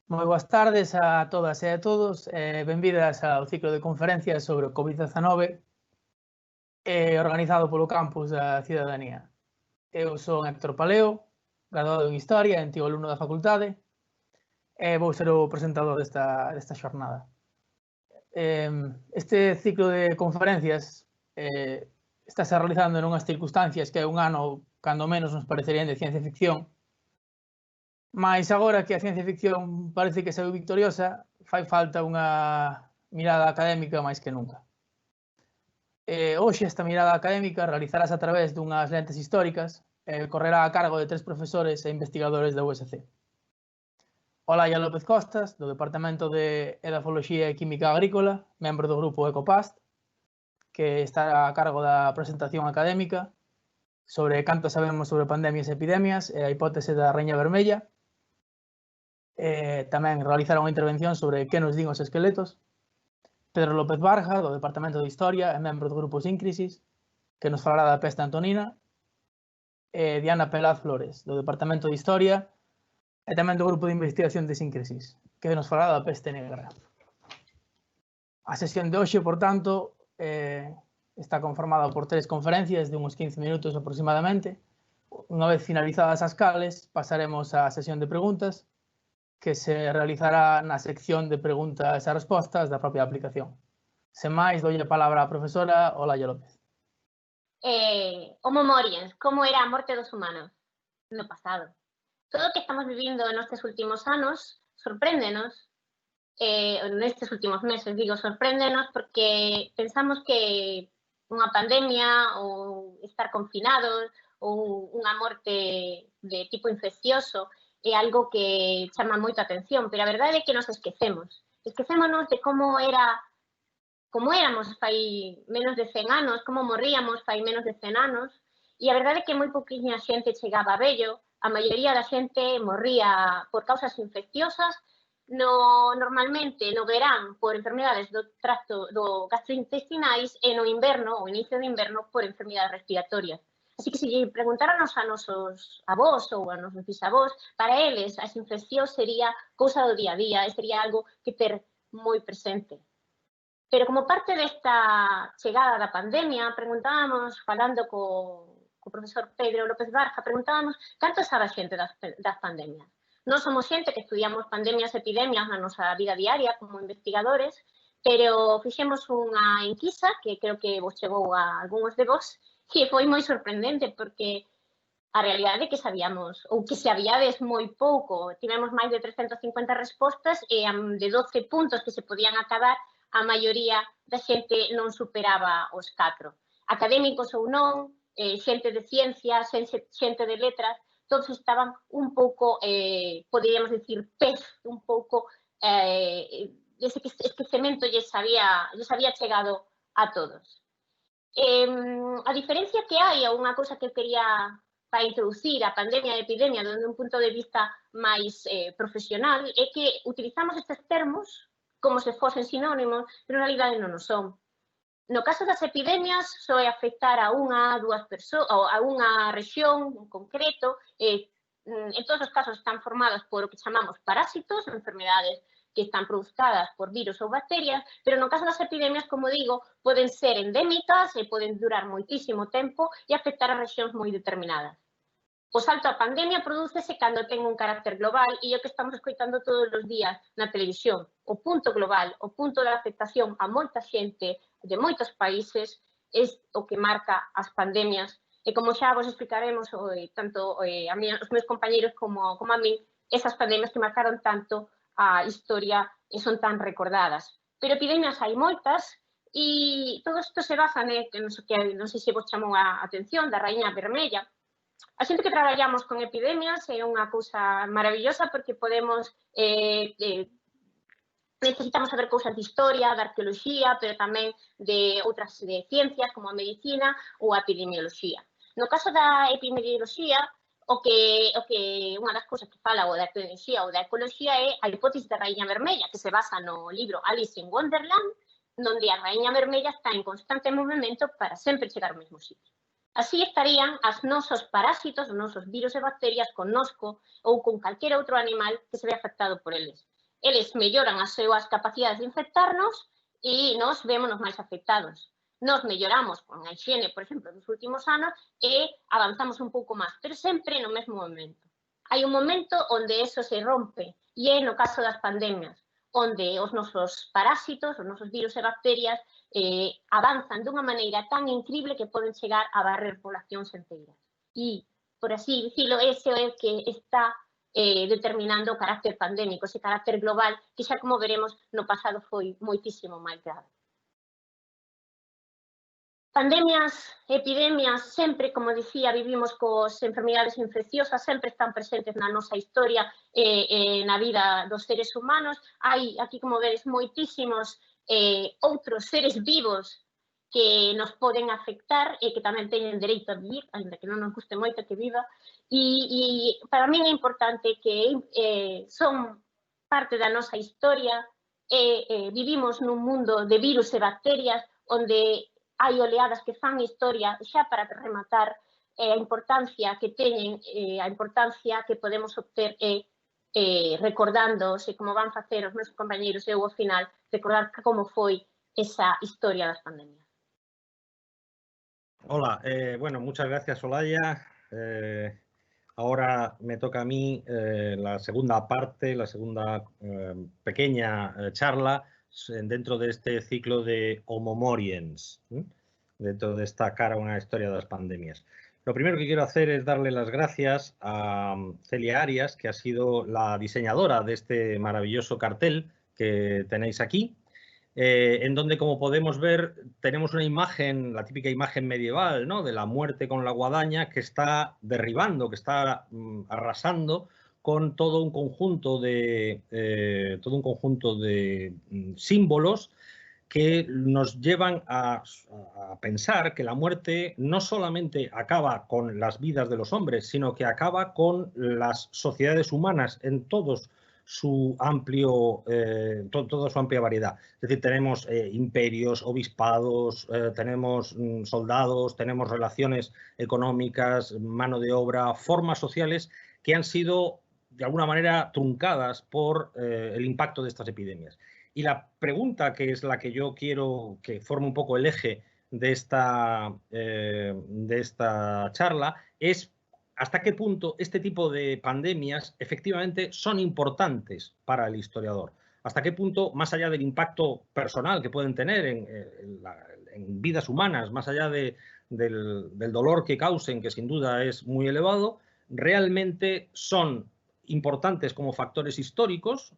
Moi boas tardes a todas e a todos, benvidas ao ciclo de conferencias sobre o COVID-19 organizado polo Campus da Cidadanía. Eu son Héctor Paleo, graduado en Historia e antigo alumno da facultade, e vou ser o presentador desta xornada. Este ciclo de conferencias estáse realizando nunhas circunstancias que é un ano cando menos nos parecerían de ciencia ficción, mais agora que a ciencia ficción parece que saiu victoriosa, fai falta unha mirada académica máis que nunca. Hoxe esta mirada académica realizarás a través dunhas lentes históricas e correrá a cargo de 3 profesores e investigadores da USC. Olaia López Costas, do Departamento de Edafoloxía e Química Agrícola, membro do grupo Ecopast, que estará a cargo da presentación académica sobre canto sabemos sobre pandemias e epidemias e a hipótese da Raíña Vermella. Tamén realizará unha intervención sobre que nos din os esqueletos. Pedro López Barja, do Departamento de Historia e membro do grupo Síncrisis, que nos falará da peste antonina. E Diana Pelaz Flores, do Departamento de Historia e tamén do grupo de investigación de Síncrisis, que nos falará da peste negra. A sesión de hoxe, por tanto, está conformada por 3 conferencias de uns 15 minutos aproximadamente. Unha vez finalizadas as cales, pasaremos á sesión de preguntas, que se realizará na sección de preguntas e respostas da propia aplicación. Sen máis, doulle a palabra á profesora Olaia López. Homo moriens, como era a morte dos humanos no pasado. Todo o que estamos vivindo nestes últimos anos sorpréndenos, nestes últimos meses, digo, sorpréndenos porque pensamos que unha pandemia ou estar confinados ou unha morte de tipo infeccioso é algo que chama moito a atención, pero a verdade é que nos esquecemos. Esquecémonos de como éramos fai menos de 100 anos, como morríamos fai menos de 100 anos, e a verdade é que moi pouquinha xente chegaba a vello, a maioría da xente morría por causas infecciosas, normalmente no verán por enfermedades do tracto gastrointestinais e no inverno, o inicio do inverno, por enfermedades respiratorias. Así que se lle preguntáranos a nosos avós ou a nosos bisavós, para eles as infeccións sería cousa do día a día e sería algo que ter moi presente. Pero como parte desta chegada da pandemia, preguntábamos, falando co profesor Pedro López Barja, preguntábamos canto sabe a xente das pandemias. Non somos xente que estudiamos pandemias e epidemias na nosa vida diaria como investigadores, pero fixemos unha enquisa que creo que vos chegou a algúns de vos, que foi moi sorprendente porque a realidade é que sabíamos, ou que sabiades moi pouco. Tivemos máis de 350 respostas e de 12 puntos que se podían acabar, a maioría da xente non superaba os 4. Académicos ou non, xente de ciencias, xente de letras, todos estaban un pouco, poderíamos dicir, un pouco, ese esquecemento lles había chegado a todos. A diferencia que hai, ou unha cousa que quería para introducir a pandemia e a epidemia desde un punto de vista máis profesional, é que utilizamos estes termos como se fosen sinónimos, pero en realidade non o son. No caso das epidemias, só é afectar a unha, 2 persoas, ou a unha rexión en concreto, en todos os casos están formadas por o que chamamos parásitos, enfermedades que están producidas por virus ou bacterias, pero no caso das epidemias, como digo, poden ser endémicas e poden durar moitísimo tempo e afectar a rexións moi determinadas. O salto á pandemia prodúcese cando ten un carácter global e o que estamos escoitando todos os días na televisión. O punto global, o punto da afectación a moita xente de moitos países é o que marca as pandemias e como xa vos explicaremos tanto os meus compañeros como a min, esas pandemias que marcaron tanto a historia e son tan recordadas. Pero epidemias hai moitas e todo isto se basa que non sei se vos chamou a atención, da Raíña Vermella. A xente que traballamos con epidemias é unha cousa maravillosa porque podemos necesitamos saber cousas de historia, de arqueoloxía, pero tamén de outras ciencias como a medicina ou a epidemioloxía. No caso da epidemioloxía, unha das cousas que fala o da epidemioloxía ou da ecoloxía é a hipótese da Raíña Vermella, que se basa no libro Alice in Wonderland, onde a Raíña Vermella está en constante movimento para sempre chegar ao mesmo sitio. Así estarían os nosos parásitos, os nosos virus e bacterias connosco ou con calquera outro animal que se ve afectado por eles. eles melloran as súas capacidades de infectarnos e nós vémonos máis afectados. Nós melloramos con a higiene, por exemplo, nos últimos anos e avanzamos un pouco máis, pero sempre no mesmo momento. Hai un momento onde eso se rompe e é no caso das pandemias, onde os nosos parásitos, os nosos virus e bacterias avanzan dunha maneira tan increíble que poden chegar a barrer poblacións enteiras. E, por así dicilo, ese é o que está determinando o carácter pandémico, ese carácter global, que xa como veremos no pasado foi moitísimo máis grave. Pandemias, epidemias, sempre, como dicía, vivimos cos enfermidades infecciosas, sempre están presentes na nosa historia e na vida dos seres humanos. Hai, aquí, como vedes, moitísimos outros seres vivos que nos poden afectar e que tamén teñen dereito a vivir, ainda que non nos guste moito que viva. E para min é importante que son parte da nosa historia e vivimos nun mundo de virus e bacterias onde hai oleadas que fan historia, xa para rematar, a importancia que teñen, a importancia que podemos obter recordando, como van facer os meus compañeiros, eu ao final, recordar como foi esa historia das pandemias. Hola, bueno, muchas gracias, Olaya. Ahora me toca a mí la segunda parte, la segunda pequeña charla dentro de este ciclo de Homo Moriens, dentro de esta cara a una historia de las pandemias. Lo primero que quiero hacer es darle las gracias a Celia Arias, que ha sido la diseñadora de este maravilloso cartel que tenéis aquí, en donde, como podemos ver, tenemos una imagen, la típica imagen medieval, ¿no?, de la muerte con la guadaña, que está derribando, que está arrasando con todo un conjunto de símbolos que nos llevan a pensar que la muerte no solamente acaba con las vidas de los hombres, sino que acaba con las sociedades humanas en toda su amplia variedad. Es decir, tenemos imperios, obispados, tenemos soldados, tenemos relaciones económicas, mano de obra, formas sociales que han sido de alguna manera truncadas por el impacto de estas epidemias. Y la pregunta, que es la que yo quiero que forme un poco el eje de esta charla, es hasta qué punto este tipo de pandemias efectivamente son importantes para el historiador. Hasta qué punto, más allá del impacto personal que pueden tener en vidas humanas, más allá del dolor que causen, que sin duda es muy elevado, realmente son importantes como factores históricos.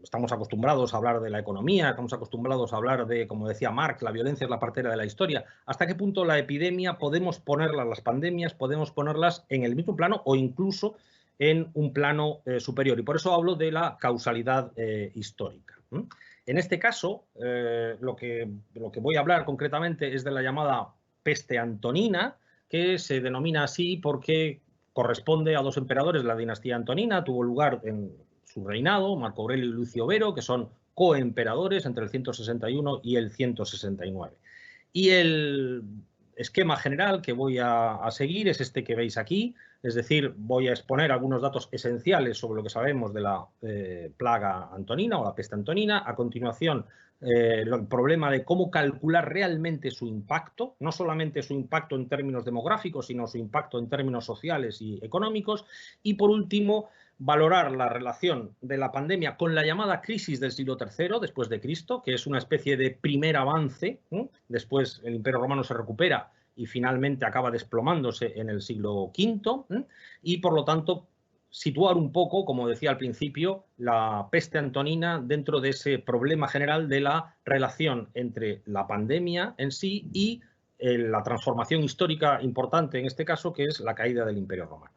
Estamos acostumbrados a hablar de la economía, estamos acostumbrados a hablar de, como decía Marx, la violencia es la partera de la historia. ¿Hasta qué punto la epidemia podemos ponerlas, las pandemias, podemos ponerlas en el mismo plano o incluso en un plano superior? Y por eso hablo de la causalidad histórica. En este caso, lo que voy a hablar concretamente es de la llamada peste antonina, que se denomina así porque corresponde a dos emperadores de la dinastía antonina. Tuvo lugar en su reinado, Marco Aurelio y Lucio Vero, que son coemperadores entre el 161 y el 169. Y el esquema general que voy a seguir es este que veis aquí, es decir, voy a exponer algunos datos esenciales sobre lo que sabemos de la plaga antonina o la peste antonina. A continuación, el problema de cómo calcular realmente su impacto, no solamente su impacto en términos demográficos, sino su impacto en términos sociales y económicos. Y por último, valorar la relación de la pandemia con la llamada crisis del siglo III después de Cristo, que es una especie de primer avance. Después el Imperio Romano se recupera y finalmente acaba desplomándose en el siglo V. Y por lo tanto, situar un poco, como decía al principio, la peste antonina dentro de ese problema general de la relación entre la pandemia en sí y la transformación histórica importante en este caso, que es la caída del Imperio Romano.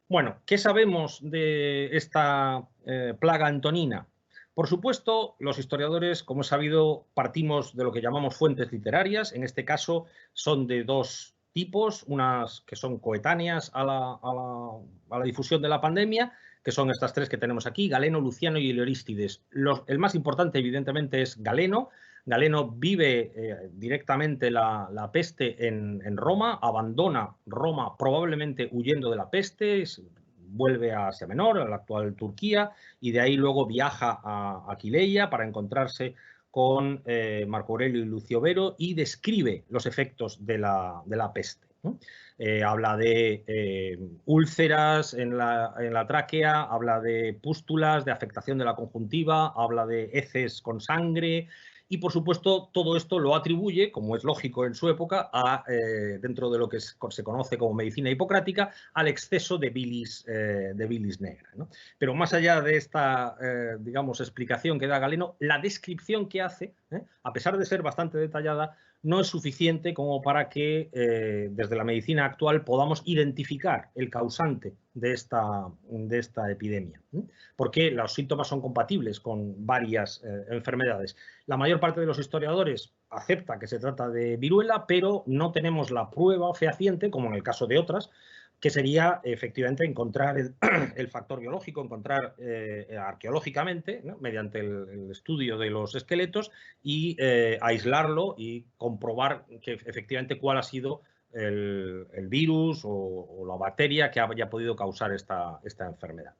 Bueno, ¿qué sabemos de esta plaga antonina? Por supuesto, los historiadores, como he sabido, partimos de lo que llamamos fuentes literarias. En este caso son de dos tipos, unas que son coetáneas a la difusión de la pandemia, que son estas tres que tenemos aquí, Galeno, Luciano y Heliorístides. El más importante, evidentemente, es Galeno. Galeno vive directamente la peste en Roma, abandona Roma probablemente huyendo de la peste, vuelve a Asia Menor, a la actual Turquía, y de ahí luego viaja a Aquileia para encontrarse con Marco Aurelio y Lucio Vero y describe los efectos de la peste, ¿no? Habla de úlceras en la tráquea, habla de pústulas, de afectación de la conjuntiva, habla de heces con sangre y, por supuesto, todo esto lo atribuye, como es lógico en su época, dentro de lo que se conoce como medicina hipocrática, al exceso de bilis negra, ¿no? Pero más allá de esta, digamos, explicación que da Galeno, la descripción que hace, a pesar de ser bastante detallada, no es suficiente como para que desde la medicina actual podamos identificar el causante de esta epidemia, porque los síntomas son compatibles con varias enfermedades. La mayor parte de los historiadores acepta que se trata de viruela, pero no tenemos la prueba fehaciente, como en el caso de otras, que sería efectivamente encontrar el factor biológico, encontrar arqueológicamente, ¿no?, mediante el estudio de los esqueletos y aislarlo y comprobar que efectivamente cuál ha sido el virus o la bacteria que haya podido causar esta enfermedad.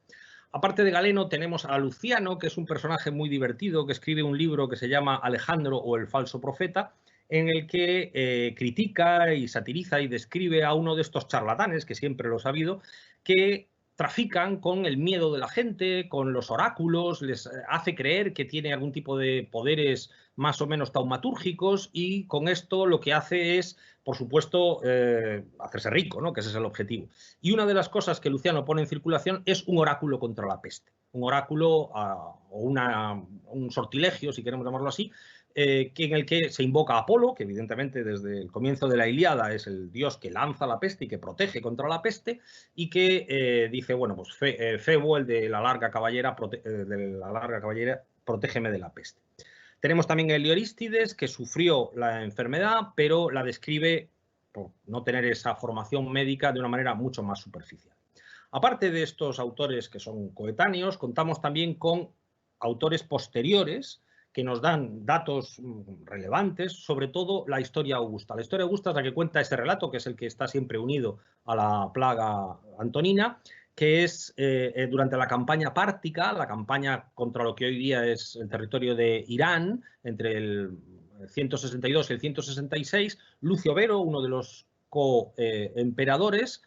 Aparte de Galeno tenemos a Luciano, que es un personaje muy divertido, que escribe un libro que se llama Alejandro o el falso profeta, en el que critica y satiriza y describe a uno de estos charlatanes, que siempre los ha habido, que trafican con el miedo de la gente, con los oráculos, les hace creer que tiene algún tipo de poderes más o menos taumatúrgicos y con esto lo que hace es, por supuesto, hacerse rico, ¿no?, que ese es el objetivo. Y una de las cosas que Luciano pone en circulación es un oráculo contra la peste, un oráculo o un sortilegio, si queremos llamarlo así, en el que se invoca a Apolo, que evidentemente desde el comienzo de la Ilíada es el dios que lanza la peste y que protege contra la peste, y que dice, bueno, pues Febo, el de la larga caballera, protégeme de la peste. Tenemos también a Heliorístides, que sufrió la enfermedad, pero la describe, por no tener esa formación médica, de una manera mucho más superficial. Aparte de estos autores que son coetáneos, contamos también con autores posteriores que nos dan datos relevantes, sobre todo la historia augusta. La historia augusta es la que cuenta este relato, que es el que está siempre unido a la plaga antonina, que es durante la campaña pártica, la campaña contra lo que hoy día es el territorio de Irán, entre el 162 y el 166, Lucio Vero, uno de los coemperadores,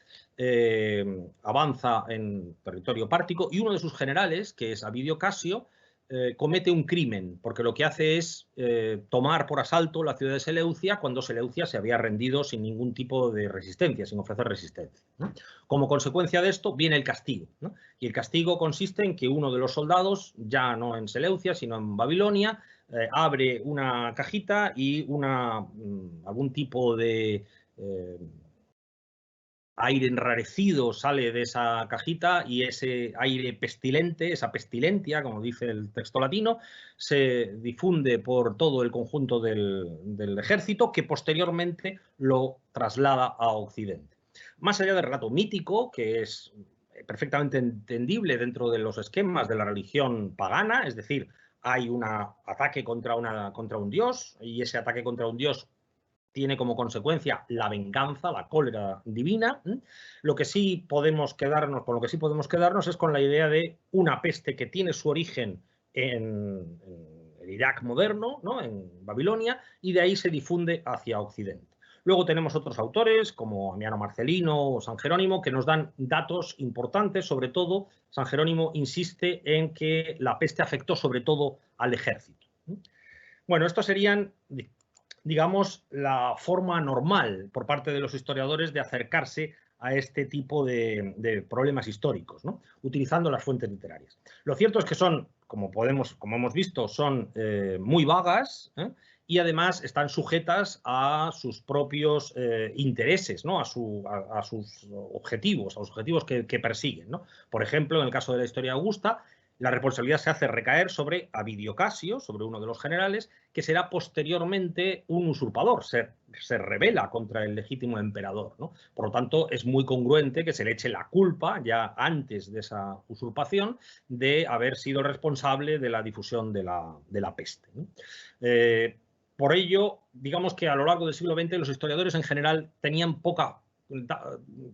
avanza en territorio pártico y uno de sus generales, que es Avidio Casio, comete un crimen, porque lo que hace es tomar por asalto la ciudad de Seleucia cuando Seleucia se había rendido sin ningún tipo de resistencia, sin ofrecer resistencia, ¿no? Como consecuencia de esto viene el castigo, ¿no? Y el castigo consiste en que uno de los soldados, ya no en Seleucia, sino en Babilonia, abre una cajita y algún tipo de aire enrarecido sale de esa cajita y ese aire pestilente, esa pestilentia, como dice el texto latino, se difunde por todo el conjunto del ejército, que posteriormente lo traslada a Occidente. Más allá del relato mítico, que es perfectamente entendible dentro de los esquemas de la religión pagana, es decir, hay un ataque contra un dios y ese ataque contra un dios tiene como consecuencia la venganza, la cólera divina. Con lo que sí podemos quedarnos es con la idea de una peste que tiene su origen en el Irak moderno, ¿no?, en Babilonia, y de ahí se difunde hacia Occidente. Luego tenemos otros autores como Amiano Marcelino o San Jerónimo que nos dan datos importantes, sobre todo San Jerónimo insiste en que la peste afectó sobre todo al ejército. Bueno, estos serían, digamos, la forma normal por parte de los historiadores de acercarse a este tipo de problemas históricos, ¿no?, utilizando las fuentes literarias. Lo cierto es que son, como hemos visto, son muy vagas, y además están sujetas a sus propios intereses, ¿no?, a sus objetivos, a los objetivos que persiguen, ¿no? Por ejemplo, en el caso de la historia augusta, la responsabilidad se hace recaer sobre Avidio Casio, sobre uno de los generales, que será posteriormente un usurpador, se rebela contra el legítimo emperador, ¿no? Por lo tanto, es muy congruente que se le eche la culpa, ya antes de esa usurpación, de haber sido responsable de la difusión de la peste, ¿no? Por ello, digamos que a lo largo del siglo XX los historiadores en general tenían poca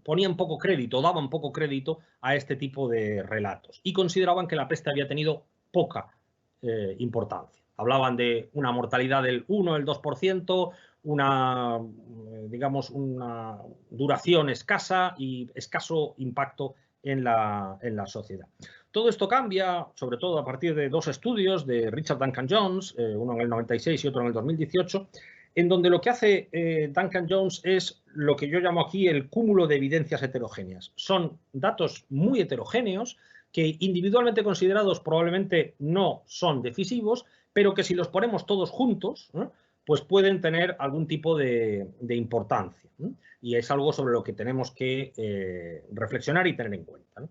ponían poco crédito, daban poco crédito a este tipo de relatos y consideraban que la peste había tenido poca importancia. Hablaban de una mortalidad del 1, el 2%, digamos, una duración escasa y escaso impacto en la sociedad. Todo esto cambia, sobre todo a partir de dos estudios de Richard Duncan Jones, uno en el 96 y otro en el 2018, en donde lo que hace Duncan Jones es lo que yo llamo aquí el cúmulo de evidencias heterogéneas. Son datos muy heterogéneos que individualmente considerados probablemente no son decisivos, pero que si los ponemos todos juntos, pues pueden tener algún tipo de importancia. Y es algo sobre lo que tenemos que reflexionar y tener en cuenta.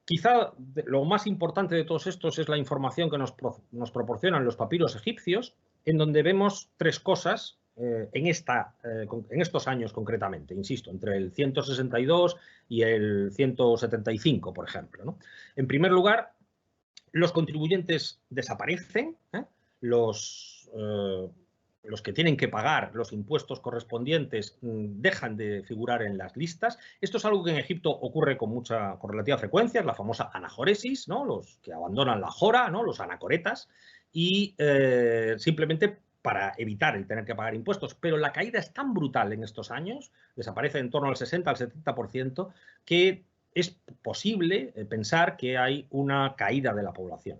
Quizá lo más importante de todos estos es la información que nos proporcionan los papiros egipcios, en donde vemos tres cosas en estos años concretamente, insisto, entre el 162 y el 175, por ejemplo, ¿no? En primer lugar, los contribuyentes desaparecen, los que tienen que pagar los impuestos correspondientes dejan de figurar en las listas. Esto es algo que en Egipto ocurre con relativa frecuencia, es la famosa anajoresis, ¿no? Los que abandonan la jora, ¿no? Los anacoretas, y simplemente para evitar el tener que pagar impuestos. Pero la caída es tan brutal en estos años, desaparece en torno al 60 al 70%, que es posible pensar que hay una caída de la población.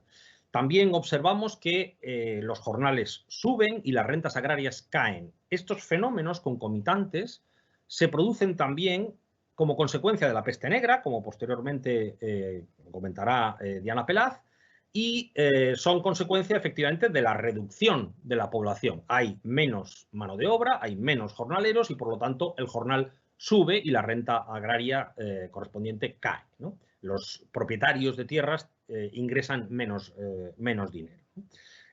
También observamos que los jornales suben y las rentas agrarias caen. Estos fenómenos concomitantes se producen también como consecuencia de la peste negra, como posteriormente comentará Diana Pelaz, y son consecuencia efectivamente de la reducción de la población. Hay menos mano de obra, hay menos jornaleros y por lo tanto el jornal sube y la renta agraria correspondiente cae, ¿no? Los propietarios de tierras ingresan menos dinero.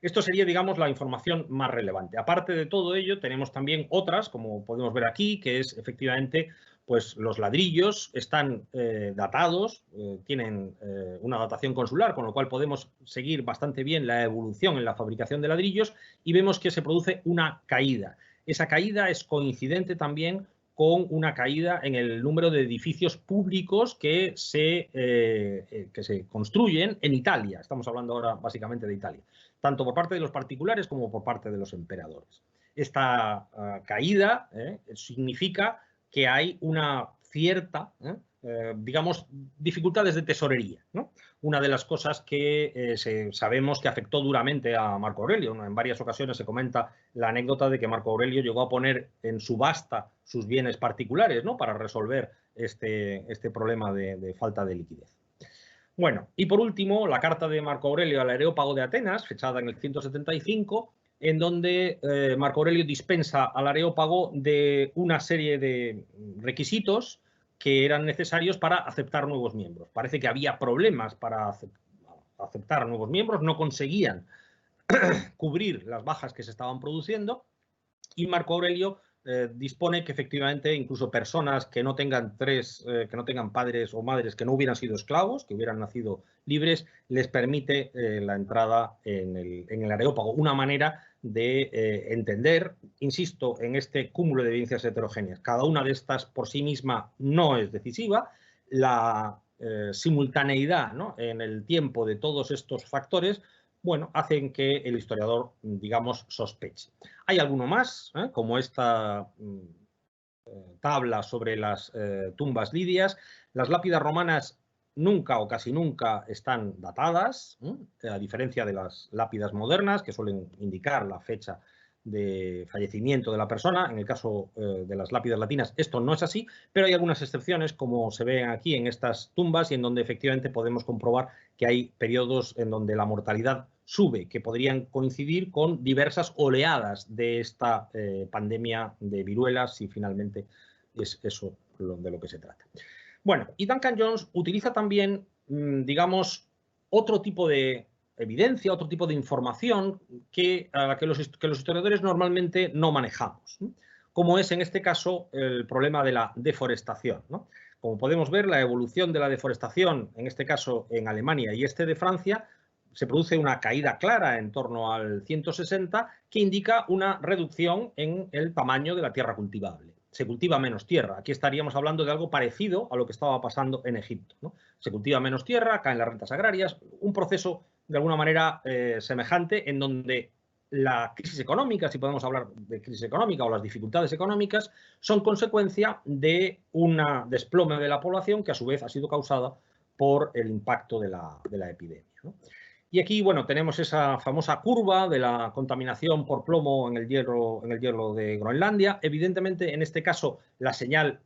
Esto sería, digamos, la información más relevante. Aparte de todo ello, tenemos también otras, como podemos ver aquí, que es efectivamente, pues los ladrillos están datados, tienen una datación consular, con lo cual podemos seguir bastante bien la evolución en la fabricación de ladrillos y vemos que se produce una caída. Esa caída es coincidente también con una caída en el número de edificios públicos que se construyen en Italia. Estamos hablando ahora básicamente de Italia, tanto por parte de los particulares como por parte de los emperadores. Esta caída significa que hay una cierta, digamos, dificultades de tesorería, ¿no? Una de las cosas que sabemos que afectó duramente a Marco Aurelio. En varias ocasiones se comenta la anécdota de que Marco Aurelio llegó a poner en subasta sus bienes particulares, ¿no? Para resolver este problema de falta de liquidez. Bueno, y por último, la carta de Marco Aurelio al Areópago de Atenas, fechada en el 175, en donde Marco Aurelio dispensa al Areópago de una serie de requisitos que eran necesarios para aceptar nuevos miembros. Parece que había problemas para aceptar nuevos miembros, no conseguían cubrir las bajas que se estaban produciendo y Marco Aurelio dispone que efectivamente incluso personas que no tengan padres o madres que no hubieran sido esclavos, que hubieran nacido libres, les permite la entrada en el Areópago. Una manera de entender, insisto, en este cúmulo de evidencias heterogéneas. Cada una de estas por sí misma no es decisiva. La simultaneidad, ¿no?, en el tiempo de todos estos factores, bueno, hacen que el historiador, digamos, sospeche. Hay alguno más, como esta tabla sobre las tumbas lidias. Las lápidas romanas nunca o casi nunca están datadas, a diferencia de las lápidas modernas, que suelen indicar la fecha de fallecimiento de la persona. En el caso de las lápidas latinas esto no es así, pero hay algunas excepciones, como se ven aquí en estas tumbas, y en donde efectivamente podemos comprobar que hay periodos en donde la mortalidad sube, que podrían coincidir con diversas oleadas de esta pandemia de viruelas, si finalmente es eso de lo que se trata. Bueno, y Duncan Jones utiliza también, digamos, otro tipo de evidencia, otro tipo de información a la que los historiadores normalmente no manejamos, ¿no?, como es en este caso el problema de la deforestación, ¿no? Como podemos ver, la evolución de la deforestación, en este caso en Alemania y este de Francia, se produce una caída clara en torno al 160 que indica una reducción en el tamaño de la tierra cultivable. se cultiva menos tierra. Aquí estaríamos hablando de algo parecido a lo que estaba pasando en Egipto, ¿no? Se cultiva menos tierra, caen las rentas agrarias, un proceso de alguna manera semejante en donde la crisis económica, si podemos hablar de crisis económica, o las dificultades económicas, son consecuencia de un desplome de la población que a su vez ha sido causada por el impacto de la epidemia, ¿no? Y aquí, bueno, tenemos esa famosa curva de la contaminación por plomo en el hielo de Groenlandia. Evidentemente, en este caso, la señal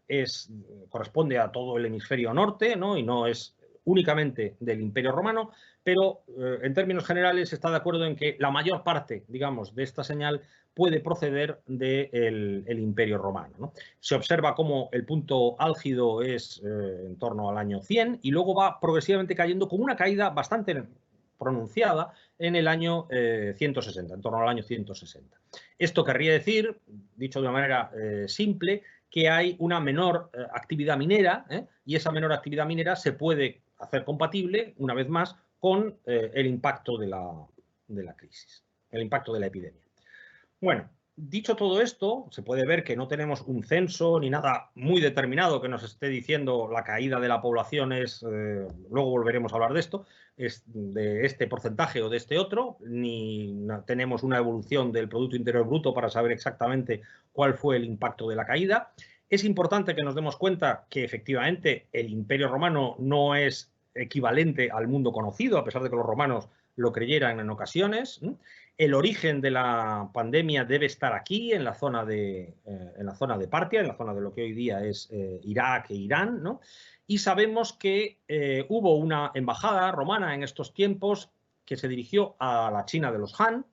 corresponde a todo el hemisferio norte, ¿no? Y no es únicamente del Imperio Romano, pero en términos generales se está de acuerdo en que la mayor parte, digamos, de esta señal puede proceder del Imperio Romano, ¿no? Se observa cómo el punto álgido es en torno al año 100 y luego va progresivamente cayendo con una caída bastante pronunciada en el año 160, en torno al año 160. Esto querría decir, dicho de una manera simple, que hay una menor actividad minera, y esa menor actividad minera se puede hacer compatible, una vez más, con el impacto de la crisis, el impacto de la epidemia. Bueno, dicho todo esto, se puede ver que no tenemos un censo ni nada muy determinado que nos esté diciendo la caída de la población es, luego volveremos a hablar de esto, es de este porcentaje o de este otro, ni tenemos una evolución del Producto Interior Bruto para saber exactamente cuál fue el impacto de la caída. Es importante que nos demos cuenta que efectivamente el Imperio Romano no es equivalente al mundo conocido, a pesar de que los romanos lo creyeran en ocasiones. El origen de la pandemia debe estar aquí, en la zona de Partia, en la zona de lo que hoy día es Irak e Irán, ¿no? Y sabemos que hubo una embajada romana en estos tiempos que se dirigió a la China de los Han,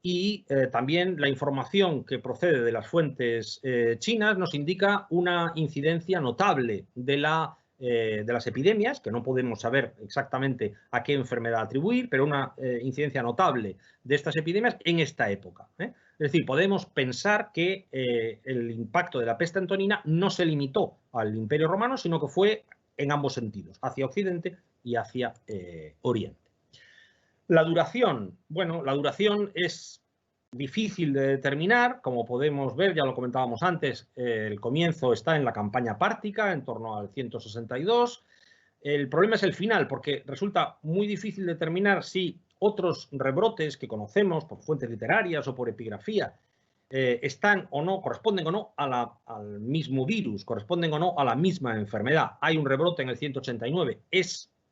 y también la información que procede de las fuentes chinas nos indica una incidencia notable de las epidemias, que no podemos saber exactamente a qué enfermedad atribuir, pero una incidencia notable de estas epidemias en esta época, ¿eh? Es decir, podemos pensar que el impacto de la peste antonina no se limitó al Imperio Romano, sino que fue en ambos sentidos, hacia Occidente y hacia Oriente. La duración, bueno, la duración es difícil de determinar, como podemos ver, ya lo comentábamos antes, el comienzo está en la campaña pártica, en torno al 162. El problema es el final, porque resulta muy difícil determinar si otros rebrotes que conocemos por fuentes literarias o por epigrafía están o no, corresponden o no al mismo virus, corresponden o no a la misma enfermedad. Hay un rebrote en el 189,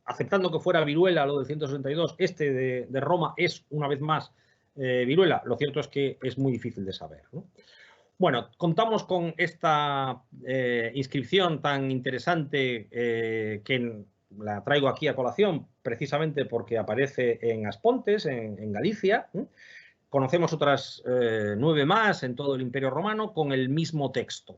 aceptando que fuera viruela lo del 162, este de Roma es una vez más viruela. Lo cierto es que es muy difícil de saber, ¿no? Bueno, contamos con esta inscripción tan interesante que la traigo aquí a colación precisamente porque aparece en Aspontes, en Galicia. Conocemos otras 9 más en todo el Imperio Romano con el mismo texto.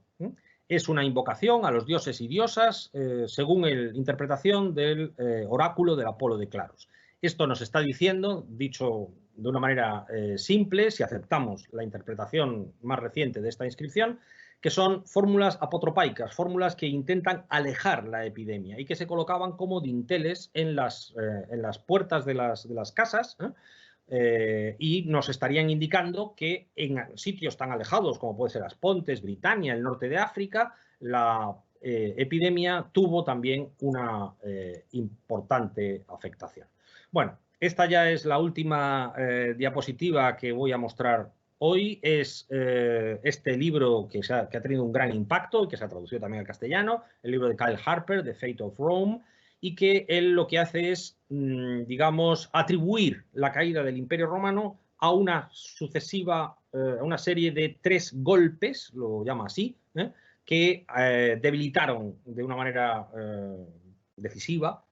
Es una invocación a los dioses y diosas según la interpretación del oráculo del Apolo de Claros. Esto nos está diciendo, dicho de una manera simple, si aceptamos la interpretación más reciente de esta inscripción, que son fórmulas apotropaicas, fórmulas que intentan alejar la epidemia y que se colocaban como dinteles en las puertas de las casas, y nos estarían indicando que en sitios tan alejados como puede ser Aspontes, Britania, el norte de África, la epidemia tuvo también una importante afectación. Bueno, esta ya es la última diapositiva que voy a mostrar hoy. Es este libro que ha tenido un gran impacto y que se ha traducido también al castellano, el libro de Kyle Harper, The Fate of Rome, y que él lo que hace es, digamos, atribuir la caída del Imperio Romano a una serie de 3 golpes, lo llama así, que debilitaron de una manera decisiva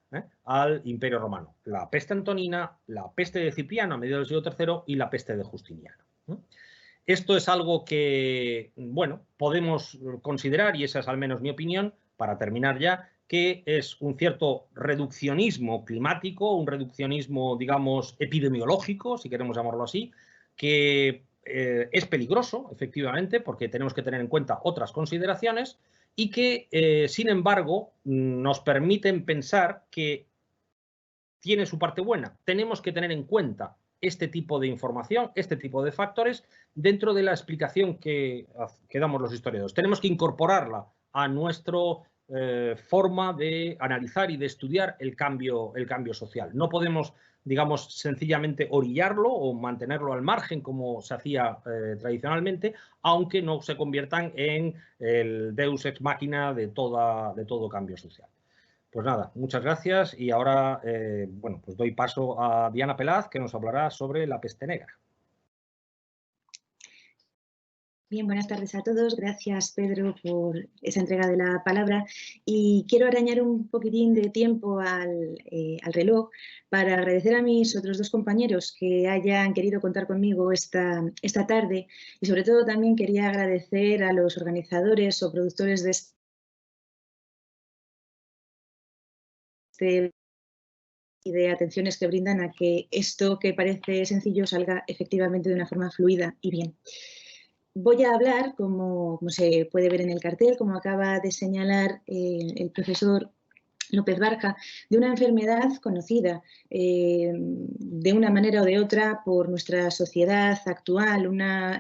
al Imperio Romano. La peste antonina, la peste de Cipriano a mediados del siglo III y la peste de Justiniano. Esto es algo que, bueno, podemos considerar, y esa es al menos mi opinión, para terminar ya, que es un cierto reduccionismo climático, un reduccionismo, digamos, epidemiológico, si queremos llamarlo así, que es peligroso, efectivamente, porque tenemos que tener en cuenta otras consideraciones y que, sin embargo, nos permiten pensar que tiene su parte buena. Tenemos que tener en cuenta este tipo de información, este tipo de factores, dentro de la explicación que damos los historiadores. Tenemos que incorporarla a nuestra forma de analizar y de estudiar el cambio social. No podemos, digamos, sencillamente orillarlo o mantenerlo al margen como se hacía tradicionalmente, aunque no se conviertan en el deus ex machina de todo cambio social. Pues nada, muchas gracias y ahora bueno, pues doy paso a Diana Pelaz, que nos hablará sobre la peste negra. Bien, buenas tardes a todos. Gracias, Pedro, por esa entrega de la palabra. Y quiero arañar un poquitín de tiempo al reloj para agradecer a mis otros dos compañeros que hayan querido contar conmigo esta tarde. Y sobre todo también quería agradecer a los organizadores o productores de y de atenciones que brindan a que esto que parece sencillo salga efectivamente de una forma fluida y bien. Voy a hablar, como se puede ver en el cartel, como acaba de señalar el profesor López Barja, de una enfermedad conocida de una manera o de otra por nuestra sociedad actual, una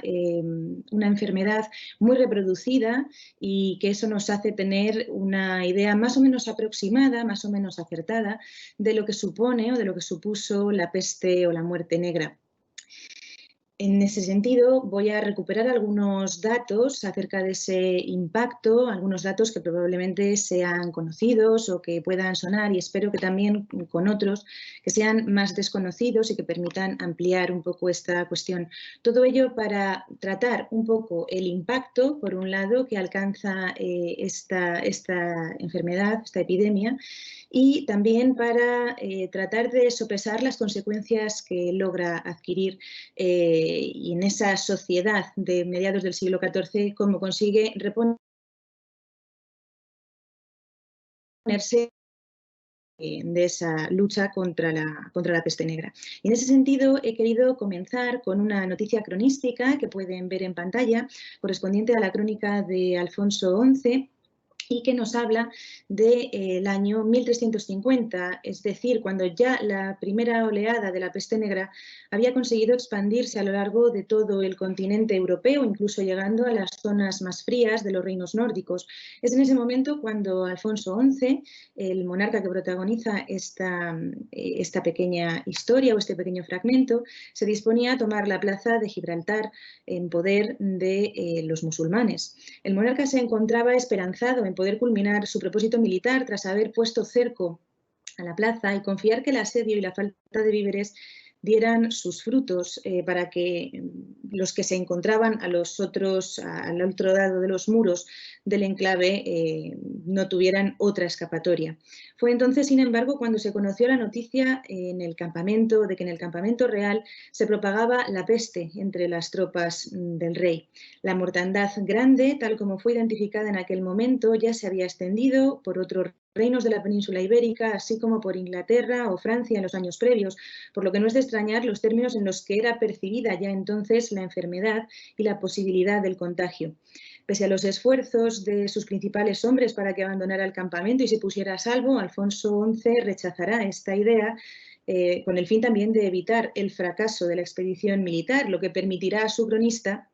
enfermedad muy reproducida y que eso nos hace tener una idea más o menos aproximada, más o menos acertada de lo que supone o de lo que supuso la peste o la muerte negra. En ese sentido, voy a recuperar algunos datos acerca de ese impacto, algunos datos que probablemente sean conocidos o que puedan sonar y espero que también con otros que sean más desconocidos y que permitan ampliar un poco esta cuestión. Todo ello para tratar un poco el impacto, por un lado, que alcanza esta enfermedad, esta epidemia, y también para tratar de sopesar las consecuencias que logra adquirir y en esa sociedad de mediados del siglo XIV, cómo consigue reponerse de esa lucha contra la peste negra. Y en ese sentido he querido comenzar con una noticia cronística que pueden ver en pantalla, correspondiente a la crónica de Alfonso XI, y que nos habla del año 1350, es decir, cuando ya la primera oleada de la peste negra había conseguido expandirse a lo largo de todo el continente europeo, incluso llegando a las zonas más frías de los reinos nórdicos. Es en ese momento cuando Alfonso XI, el monarca que protagoniza esta pequeña historia o este pequeño fragmento, se disponía a tomar la plaza de Gibraltar en poder de los musulmanes. El monarca se encontraba esperanzado en poder culminar su propósito militar tras haber puesto cerco a la plaza y confiar que el asedio y la falta de víveres dieran sus frutos para que los que se encontraban al otro lado de los muros del enclave no tuvieran otra escapatoria. Fue entonces, sin embargo, cuando se conoció la noticia de que en el campamento real se propagaba la peste entre las tropas del rey. La mortandad grande, tal como fue identificada en aquel momento, ya se había extendido por otros reinos de la península ibérica, así como por Inglaterra o Francia en los años previos, por lo que no es de extrañar los términos en los que era percibida ya entonces la enfermedad y la posibilidad del contagio. Pese a los esfuerzos de sus principales hombres para que abandonara el campamento y se pusiera a salvo, Alfonso XI rechazará esta idea con el fin también de evitar el fracaso de la expedición militar, lo que permitirá a su cronista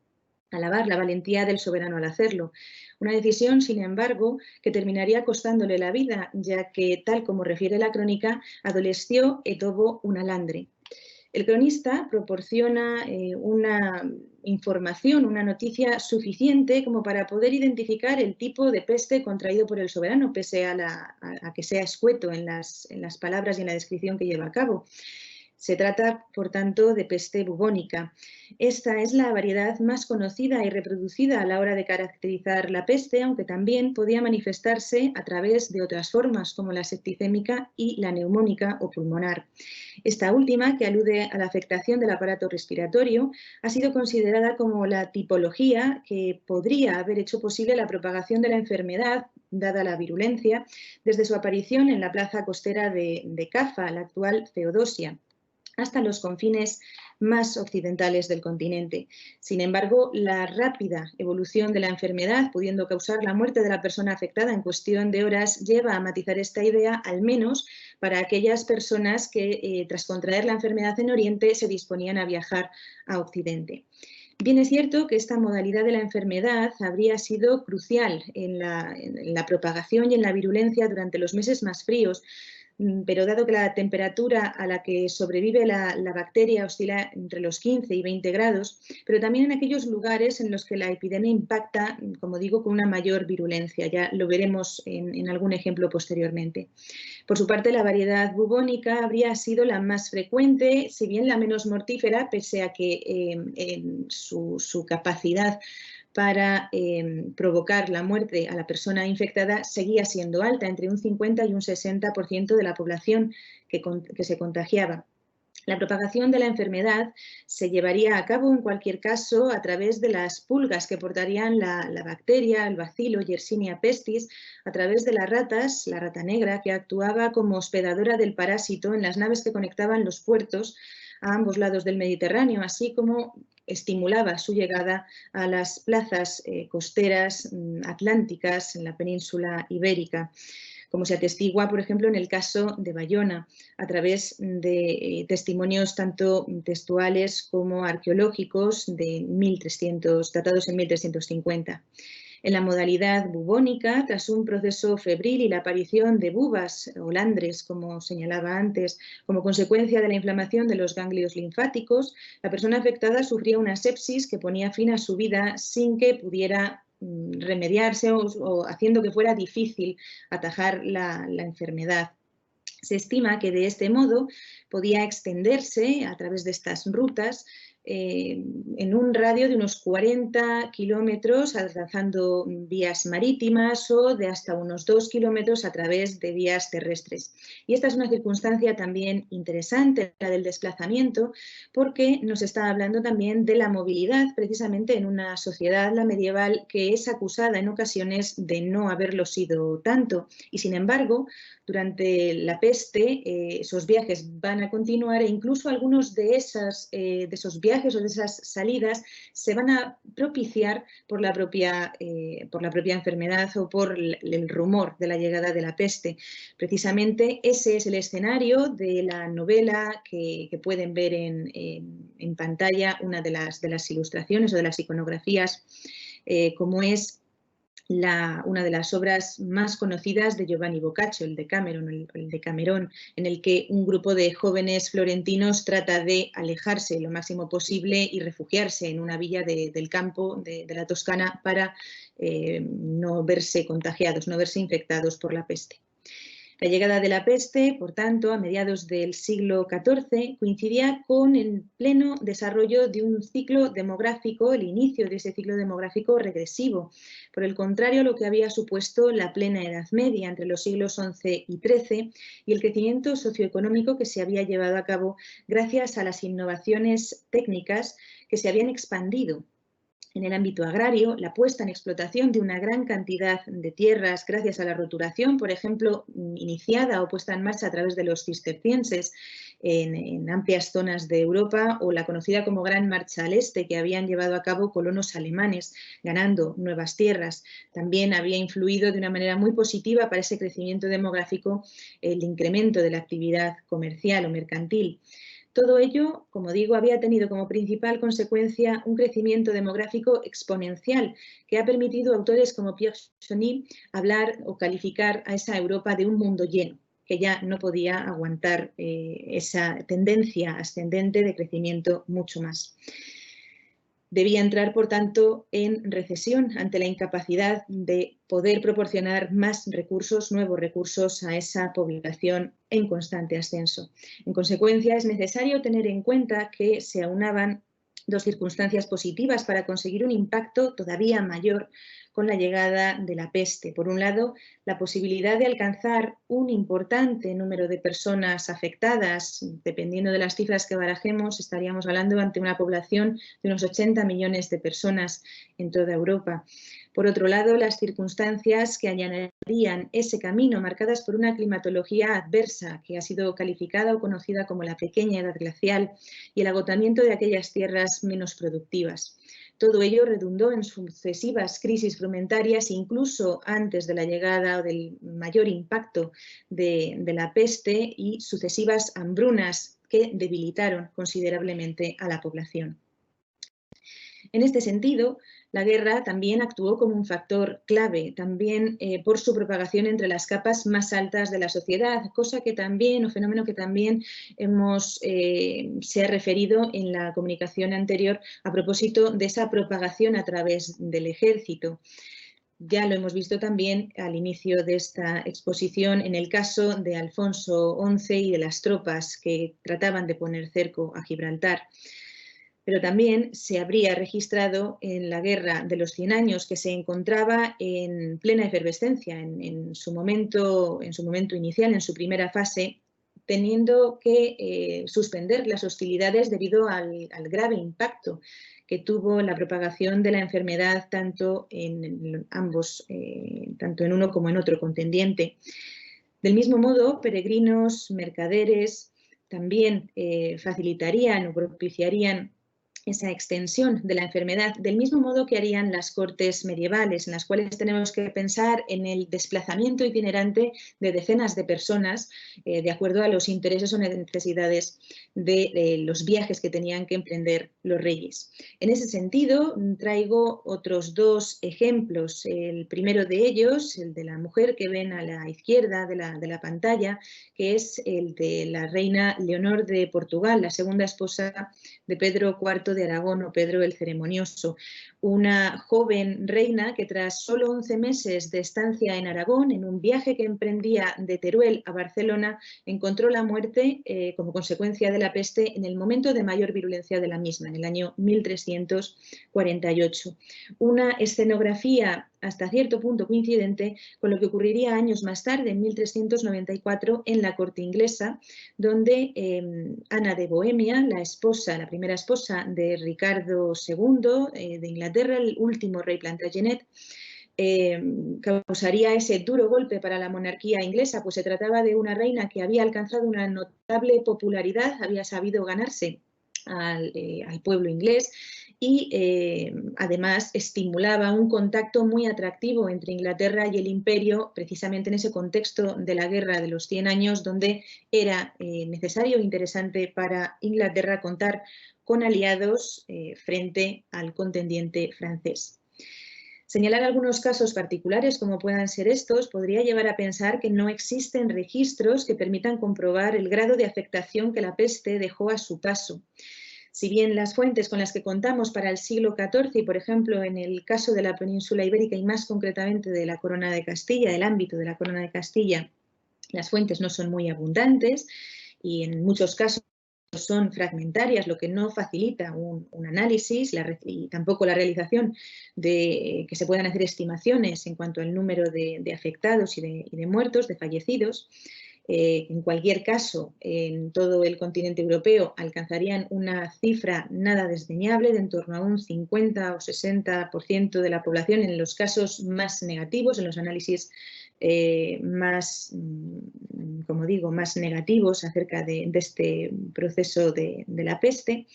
alabar la valentía del soberano al hacerlo. Una decisión, sin embargo, que terminaría costándole la vida, ya que, tal como refiere la crónica, adolesció e tuvo un alandre. El cronista proporciona una información, una noticia suficiente como para poder identificar el tipo de peste contraído por el soberano, pese a que sea escueto en las palabras y en la descripción que lleva a cabo. Se trata, por tanto, de peste bubónica. Esta es la variedad más conocida y reproducida a la hora de caracterizar la peste, aunque también podía manifestarse a través de otras formas, como la septicémica y la neumónica o pulmonar. Esta última, que alude a la afectación del aparato respiratorio, ha sido considerada como la tipología que podría haber hecho posible la propagación de la enfermedad, dada la virulencia, desde su aparición en la plaza costera de Cafa, la actual Feodosia. hasta los confines más occidentales del continente. Sin embargo, la rápida evolución de la enfermedad, pudiendo causar la muerte de la persona afectada en cuestión de horas, lleva a matizar esta idea, al menos para aquellas personas que, tras contraer la enfermedad en Oriente, se disponían a viajar a Occidente. Bien es cierto que esta modalidad de la enfermedad habría sido crucial en la propagación y en la virulencia durante los meses más fríos, pero dado que la temperatura a la que sobrevive la bacteria oscila entre los 15 y 20 grados, pero también en aquellos lugares en los que la epidemia impacta, como digo, con una mayor virulencia. Ya lo veremos en algún ejemplo posteriormente. Por su parte, la variedad bubónica habría sido la más frecuente, si bien la menos mortífera, pese a que su capacidad para provocar la muerte a la persona infectada seguía siendo alta, entre un 50 y un 60% de la población que se contagiaba. La propagación de la enfermedad se llevaría a cabo en cualquier caso a través de las pulgas que portarían la bacteria, el bacilo Yersinia pestis, a través de las ratas, la rata negra, que actuaba como hospedadora del parásito en las naves que conectaban los puertos a ambos lados del Mediterráneo, así como estimulaba su llegada a las plazas costeras atlánticas en la península ibérica, como se atestigua, por ejemplo, en el caso de Bayona, a través de testimonios tanto textuales como arqueológicos datados en 1350. En la modalidad bubónica, tras un proceso febril y la aparición de bubas o landres, como señalaba antes, como consecuencia de la inflamación de los ganglios linfáticos, la persona afectada sufría una sepsis que ponía fin a su vida sin que pudiera remediarse o haciendo que fuera difícil atajar la enfermedad. Se estima que de este modo podía extenderse a través de estas rutas en un radio de unos 40 kilómetros alcanzando vías marítimas o de hasta unos 2 kilómetros a través de vías terrestres. Y esta es una circunstancia también interesante, la del desplazamiento, porque nos está hablando también de la movilidad, precisamente en una sociedad, la medieval, que es acusada en ocasiones de no haberlo sido tanto. Y sin embargo, durante la peste, esos viajes van a continuar e incluso algunos de esos viajes o de esas salidas se van a propiciar por la propia enfermedad o por el rumor de la llegada de la peste. Precisamente ese es el escenario de la novela que pueden ver en pantalla, una de las ilustraciones o de las iconografías, como es una de las obras más conocidas de Giovanni Boccaccio, el Decamerón, en el que un grupo de jóvenes florentinos trata de alejarse lo máximo posible y refugiarse en una villa del campo de la Toscana para no verse contagiados, no verse infectados por la peste. La llegada de la peste, por tanto, a mediados del siglo XIV, coincidía con el pleno desarrollo de un ciclo demográfico, el inicio de ese ciclo demográfico regresivo. Por el contrario, lo que había supuesto la plena Edad Media entre los siglos XI y XIII y el crecimiento socioeconómico que se había llevado a cabo gracias a las innovaciones técnicas que se habían expandido en el ámbito agrario, la puesta en explotación de una gran cantidad de tierras gracias a la roturación, por ejemplo, iniciada o puesta en marcha a través de los cistercienses en amplias zonas de Europa, o la conocida como Gran Marcha al Este, que habían llevado a cabo colonos alemanes, ganando nuevas tierras. También había influido de una manera muy positiva para ese crecimiento demográfico el incremento de la actividad comercial o mercantil. Todo ello, como digo, había tenido como principal consecuencia un crecimiento demográfico exponencial que ha permitido a autores como Pierre Chauny hablar o calificar a esa Europa de un mundo lleno, que ya no podía aguantar esa tendencia ascendente de crecimiento mucho más. Debía entrar, por tanto, en recesión ante la incapacidad de poder proporcionar más recursos, nuevos recursos a esa población en constante ascenso. En consecuencia, es necesario tener en cuenta que se aunaban dos circunstancias positivas para conseguir un impacto todavía mayor con la llegada de la peste. Por un lado, la posibilidad de alcanzar un importante número de personas afectadas, dependiendo de las cifras que barajemos, estaríamos hablando ante una población de unos 80 millones de personas en toda Europa. Por otro lado, las circunstancias que allanarían ese camino, marcadas por una climatología adversa que ha sido calificada o conocida como la pequeña edad glacial y el agotamiento de aquellas tierras menos productivas. Todo ello redundó en sucesivas crisis frumentarias, incluso antes de la llegada o del mayor impacto de la peste, y sucesivas hambrunas que debilitaron considerablemente a la población. En este sentido, la guerra también actuó como un factor clave, también por su propagación entre las capas más altas de la sociedad, cosa que también, o fenómeno que también se ha referido en la comunicación anterior a propósito de esa propagación a través del ejército. Ya lo hemos visto también al inicio de esta exposición en el caso de Alfonso XI y de las tropas que trataban de poner cerco a Gibraltar. Pero también se habría registrado en la Guerra de los 100 Años, que se encontraba en plena efervescencia en su momento inicial, en su primera fase, teniendo que suspender las hostilidades debido al grave impacto que tuvo la propagación de la enfermedad tanto en uno como en otro contendiente. Del mismo modo, peregrinos, mercaderes, también facilitarían o propiciarían esa extensión de la enfermedad, del mismo modo que harían las cortes medievales, en las cuales tenemos que pensar en el desplazamiento itinerante de decenas de personas de acuerdo a los intereses o necesidades de los viajes que tenían que emprender los reyes. En ese sentido, traigo otros dos ejemplos. El primero de ellos, el de la mujer que ven a la izquierda de la pantalla, que es el de la reina Leonor de Portugal, la segunda esposa de Pedro IV de Aragón o Pedro el Ceremonioso, una joven reina que tras solo 11 meses de estancia en Aragón, en un viaje que emprendía de Teruel a Barcelona, encontró la muerte como consecuencia de la peste en el momento de mayor virulencia de la misma, en el año 1348. Una escenografía hasta cierto punto coincidente con lo que ocurriría años más tarde, en 1394, en la corte inglesa, donde Ana de Bohemia, la primera esposa de Ricardo II de Inglaterra, el último rey Plantagenet, causaría ese duro golpe para la monarquía inglesa, pues se trataba de una reina que había alcanzado una notable popularidad, había sabido ganarse al pueblo inglés y además estimulaba un contacto muy atractivo entre Inglaterra y el Imperio, precisamente en ese contexto de la Guerra de los 100 Años, donde era necesario e interesante para Inglaterra contar con aliados frente al contendiente francés. Señalar algunos casos particulares, como puedan ser estos, podría llevar a pensar que no existen registros que permitan comprobar el grado de afectación que la peste dejó a su paso. Si bien las fuentes con las que contamos para el siglo XIV, y por ejemplo en el caso de la península ibérica y más concretamente de la Corona de Castilla, del ámbito de la Corona de Castilla, las fuentes no son muy abundantes y en muchos casos son fragmentarias, lo que no facilita un análisis y tampoco la realización de que se puedan hacer estimaciones en cuanto al número de afectados y de muertos, de fallecidos. En cualquier caso, en todo el continente europeo alcanzarían una cifra nada desdeñable de en torno a un 50 o 60% de la población en los casos más negativos, en los análisis más negativos acerca de este proceso de la peste.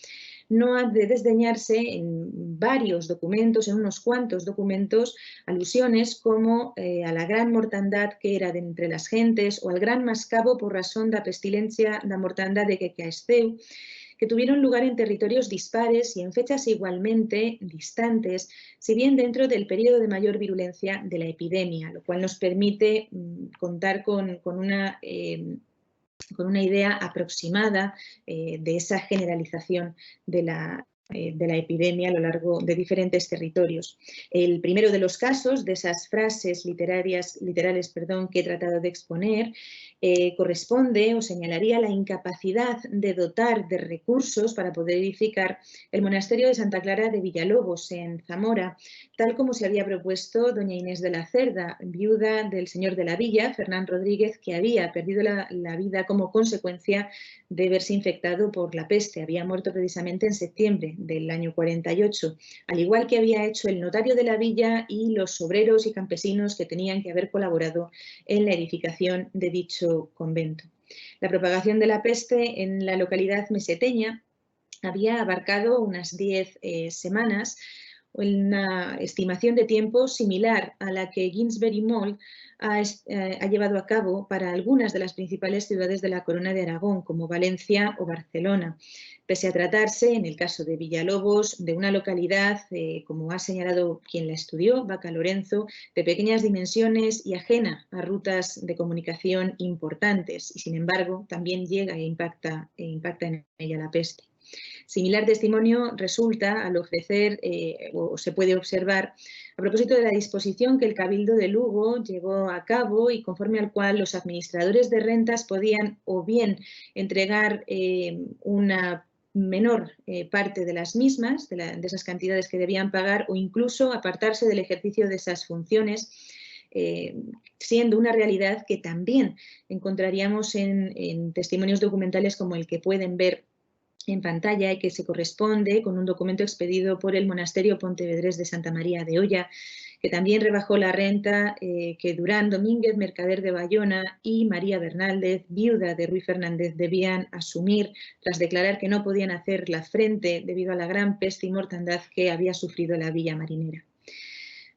No ha de desdeñarse en varios documentos, en unos cuantos documentos, alusiones como a la gran mortandad que era de entre las gentes o al gran mascabo por razón da pestilencia da mortandad de que caesteu, que tuvieron lugar en territorios dispares y en fechas igualmente distantes, si bien dentro del periodo de mayor virulencia de la epidemia, lo cual nos permite contar con una idea aproximada de esa generalización de la epidemia a lo largo de diferentes territorios. El primero de los casos, de esas frases literales que he tratado de exponer, corresponde o señalaría la incapacidad de dotar de recursos para poder edificar el monasterio de Santa Clara de Villalobos, en Zamora, tal como se había propuesto doña Inés de la Cerda, viuda del señor de la villa, Fernán Rodríguez, que había perdido la vida como consecuencia de verse infectado por la peste. Había muerto precisamente en septiembre del año 48, al igual que había hecho el notario de la villa y los obreros y campesinos que tenían que haber colaborado en la edificación de dicho convento. La propagación de la peste en la localidad meseteña había abarcado unas 10 semanas, una estimación de tiempo similar a la que Ginsberg y Moll ha llevado a cabo para algunas de las principales ciudades de la Corona de Aragón, como Valencia o Barcelona, pese a tratarse, en el caso de Villalobos, de una localidad, como ha señalado quien la estudió, Vaca Lorenzo, de pequeñas dimensiones y ajena a rutas de comunicación importantes, y sin embargo también llega e impacta en ella la peste. Similar testimonio resulta al ofrecer o se puede observar a propósito de la disposición que el Cabildo de Lugo llevó a cabo y conforme al cual los administradores de rentas podían o bien entregar una menor parte de las mismas, de esas cantidades que debían pagar, o incluso apartarse del ejercicio de esas funciones, siendo una realidad que también encontraríamos en testimonios documentales como el que pueden ver en pantalla y que se corresponde con un documento expedido por el monasterio pontevedrés de Santa María de Olla, que también rebajó la renta que Durán Domínguez, mercader de Bayona, y María Bernaldez, viuda de Ruy Fernández, debían asumir tras declarar que no podían hacer la frente debido a la gran peste y mortandad que había sufrido la villa marinera.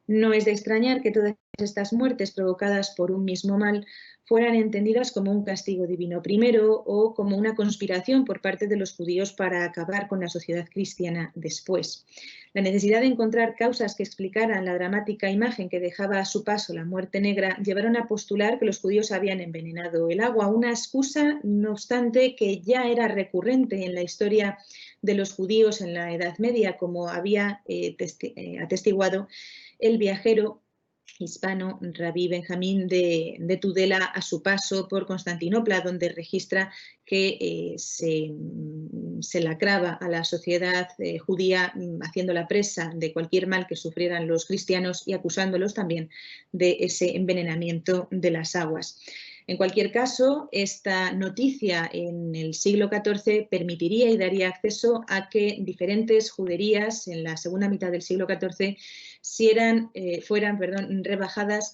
No es de extrañar que todas estas muertes provocadas por un mismo mal fueran entendidas como un castigo divino primero o como una conspiración por parte de los judíos para acabar con la sociedad cristiana después. La necesidad de encontrar causas que explicaran la dramática imagen que dejaba a su paso la muerte negra llevaron a postular que los judíos habían envenenado el agua, una excusa, no obstante, que ya era recurrente en la historia de los judíos en la Edad Media, como había atestiguado el viajero hispano Rabí Benjamín de Tudela a su paso por Constantinopla, donde registra que se lacraba a la sociedad judía haciéndola presa de cualquier mal que sufrieran los cristianos y acusándolos también de ese envenenamiento de las aguas. En cualquier caso, esta noticia en el siglo XIV permitiría y daría acceso a que diferentes juderías en la segunda mitad del siglo XIV fueran rebajadas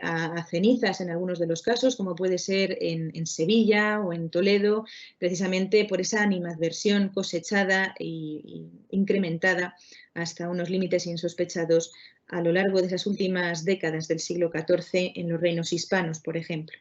a cenizas en algunos de los casos, como puede ser en Sevilla o en Toledo, precisamente por esa animadversión cosechada e incrementada hasta unos límites insospechados a lo largo de esas últimas décadas del siglo XIV en los reinos hispanos, por ejemplo.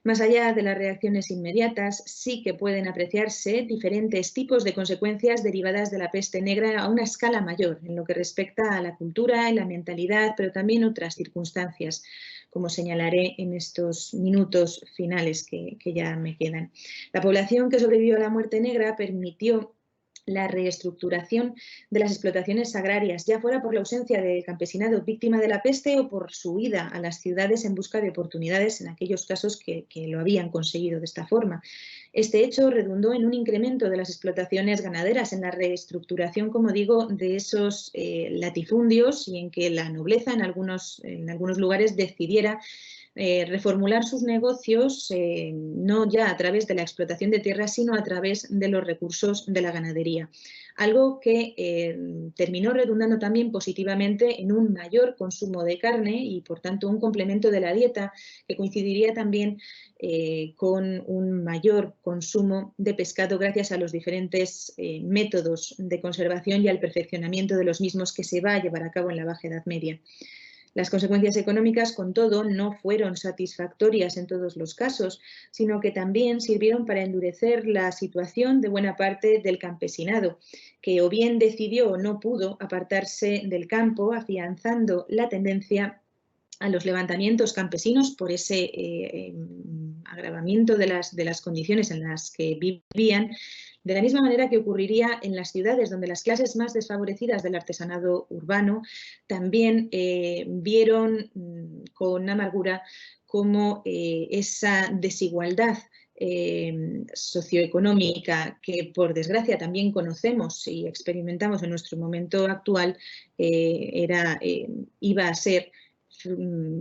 Más allá de las reacciones inmediatas, sí que pueden apreciarse diferentes tipos de consecuencias derivadas de la peste negra a una escala mayor, en lo que respecta a la cultura y la mentalidad, pero también otras circunstancias, como señalaré en estos minutos finales que ya me quedan. La población que sobrevivió a la muerte negra permitió la reestructuración de las explotaciones agrarias, ya fuera por la ausencia del campesinado víctima de la peste o por su huida a las ciudades en busca de oportunidades en aquellos casos que lo habían conseguido de esta forma. Este hecho redundó en un incremento de las explotaciones ganaderas, en la reestructuración, como digo, de esos latifundios y en que la nobleza en algunos lugares decidiera reformular sus negocios no ya a través de la explotación de tierras, sino a través de los recursos de la ganadería. Algo que terminó redundando también positivamente en un mayor consumo de carne y, por tanto, un complemento de la dieta que coincidiría también con un mayor consumo de pescado gracias a los diferentes métodos de conservación y al perfeccionamiento de los mismos que se va a llevar a cabo en la Baja Edad Media. Las consecuencias económicas, con todo, no fueron satisfactorias en todos los casos, sino que también sirvieron para endurecer la situación de buena parte del campesinado, que o bien decidió o no pudo apartarse del campo, afianzando la tendencia a los levantamientos campesinos por ese agravamiento de las condiciones en las que vivían, de la misma manera que ocurriría en las ciudades, donde las clases más desfavorecidas del artesanado urbano también vieron con amargura cómo esa desigualdad socioeconómica que, por desgracia, también conocemos y experimentamos en nuestro momento actual, iba a ser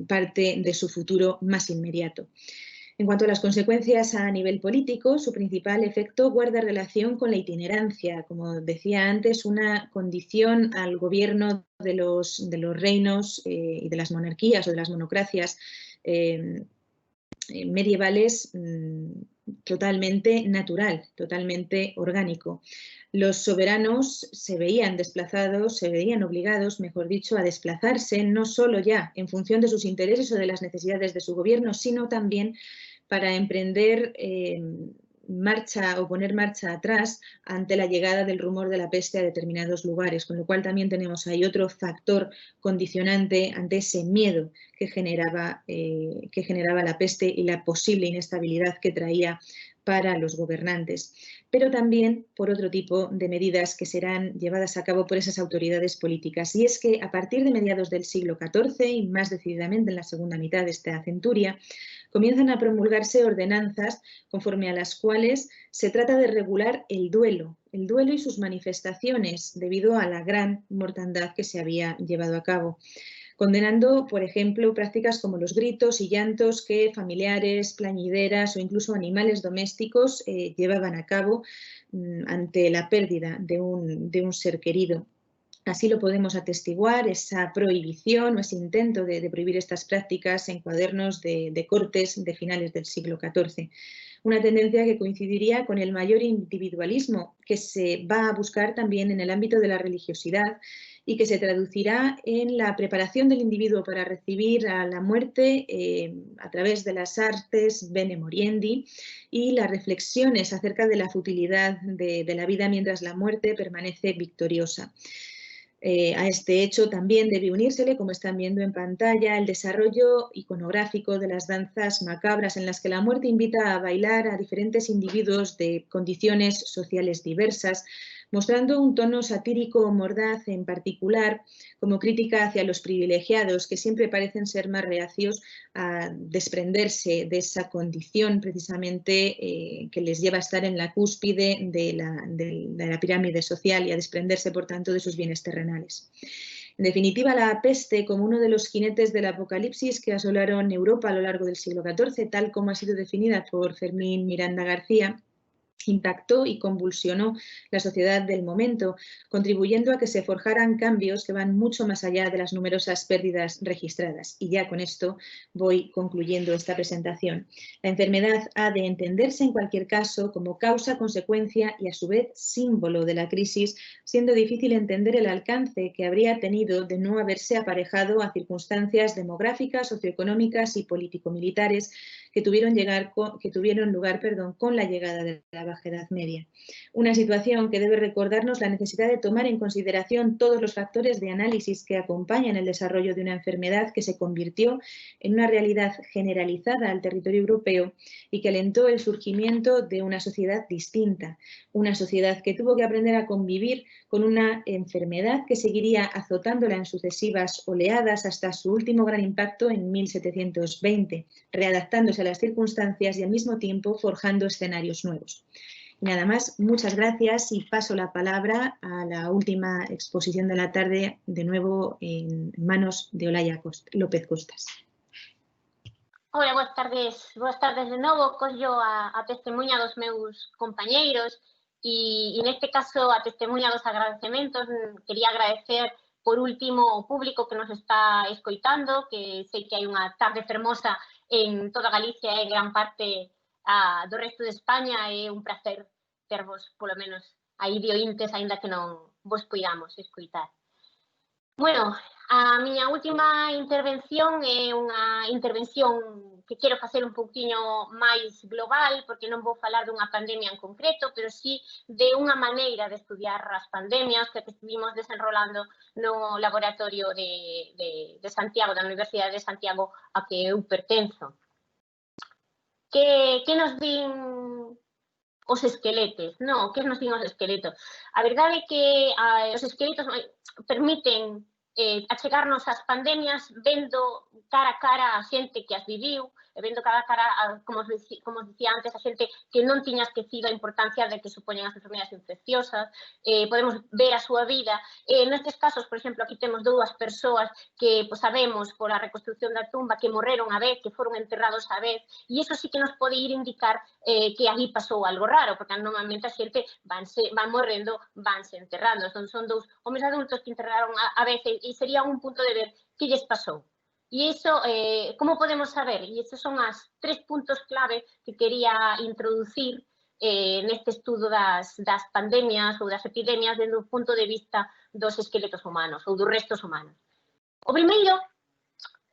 parte de su futuro más inmediato. En cuanto a las consecuencias a nivel político, su principal efecto guarda relación con la itinerancia, como decía antes, una condición al gobierno de los reinos y de las monarquías o de las monocracias medievales totalmente natural, totalmente orgánico. Los soberanos se veían desplazados, se veían obligados, mejor dicho, a desplazarse no solo ya en función de sus intereses o de las necesidades de su gobierno, sino también para emprender marcha o poner marcha atrás ante la llegada del rumor de la peste a determinados lugares, con lo cual también tenemos ahí otro factor condicionante ante ese miedo que generaba la peste y la posible inestabilidad que traía para los gobernantes, pero también por otro tipo de medidas que serán llevadas a cabo por esas autoridades políticas. Y es que a partir de mediados del siglo XIV y más decididamente en la segunda mitad de esta centuria, comienzan a promulgarse ordenanzas conforme a las cuales se trata de regular el duelo y sus manifestaciones debido a la gran mortandad que se había llevado a cabo, condenando, por ejemplo, prácticas como los gritos y llantos que familiares, plañideras o incluso animales domésticos llevaban a cabo ante la pérdida de un ser querido. Así lo podemos atestiguar, esa prohibición o ese intento de prohibir estas prácticas en cuadernos de cortes de finales del siglo XIV. Una tendencia que coincidiría con el mayor individualismo que se va a buscar también en el ámbito de la religiosidad y que se traducirá en la preparación del individuo para recibir a la muerte a través de las artes bene moriendi y las reflexiones acerca de la futilidad de la vida mientras la muerte permanece victoriosa. A este hecho también debe unírsele, como están viendo en pantalla, el desarrollo iconográfico de las danzas macabras en las que la muerte invita a bailar a diferentes individuos de condiciones sociales diversas, mostrando un tono satírico o mordaz en particular como crítica hacia los privilegiados, que siempre parecen ser más reacios a desprenderse de esa condición precisamente que les lleva a estar en la cúspide de la pirámide social y a desprenderse, por tanto, de sus bienes terrenales. En definitiva, la peste, como uno de los jinetes del apocalipsis que asolaron Europa a lo largo del siglo XIV, tal como ha sido definida por Fermín Miranda García, impactó y convulsionó la sociedad del momento, contribuyendo a que se forjaran cambios que van mucho más allá de las numerosas pérdidas registradas. Y ya con esto voy concluyendo esta presentación. La enfermedad ha de entenderse en cualquier caso como causa, consecuencia y a su vez símbolo de la crisis, siendo difícil entender el alcance que habría tenido de no haberse aparejado a circunstancias demográficas, socioeconómicas y político-militares que tuvieron lugar con la llegada de la Baja Edad Media. Una situación que debe recordarnos la necesidad de tomar en consideración todos los factores de análisis que acompañan el desarrollo de una enfermedad que se convirtió en una realidad generalizada al territorio europeo y que alentó el surgimiento de una sociedad distinta, una sociedad que tuvo que aprender a convivir con una enfermedad que seguiría azotándola en sucesivas oleadas hasta su último gran impacto en 1720, readaptándose a las circunstancias y al mismo tiempo forjando escenarios nuevos. Y nada más, muchas gracias y paso la palabra a la última exposición de la tarde, de nuevo en manos de Olaya López Costas. Hola, boas tardes de novo. Collo a testemunha dos meus compañeiros e neste caso a testemunha dos agradecementos. Quería agradecer por último o público que nos está escoitando, que sei que hai unha tarde fermosa en toda Galicia e en gran parte do resto de España. É un placer tervos, polo menos, aí de ointes, aínda que non vos poidamos escoitar. Bueno, a miña última intervención é unha intervención que quero facer un pouquiño máis global, porque non vou falar dunha pandemia en concreto, pero sí de unha maneira de estudiar as pandemias que estivemos desenrolando no laboratorio de Santiago, da Universidade de Santiago, a que eu pertenzo. Que nos din os esqueletos? Non, que nos din os esqueletos? A verdade é que os esqueletos permiten achegarnos ás pandemias vendo cara a cara a xente que as viviu, e vendo cara a cara, como os dicía antes, a xente que non tiña esquecido a importancia de que supoñen as enfermedades infecciosas, podemos ver a súa vida. Nestes casos, por exemplo, aquí temos dúas persoas que sabemos pola reconstrucción da tumba que morreron a vez, que foron enterrados a vez, e iso sí que nos pode ir indicar que ali pasou algo raro, porque normalmente a xente van morrendo, vanse enterrando. Son dous homes adultos que enterraron a vez e sería un punto de ver que lles pasou. E iso, como podemos saber? E estes son as 3 puntos clave que quería introducir neste estudo das pandemias ou das epidemias desde o punto de vista dos esqueletos humanos ou dos restos humanos. O primeiro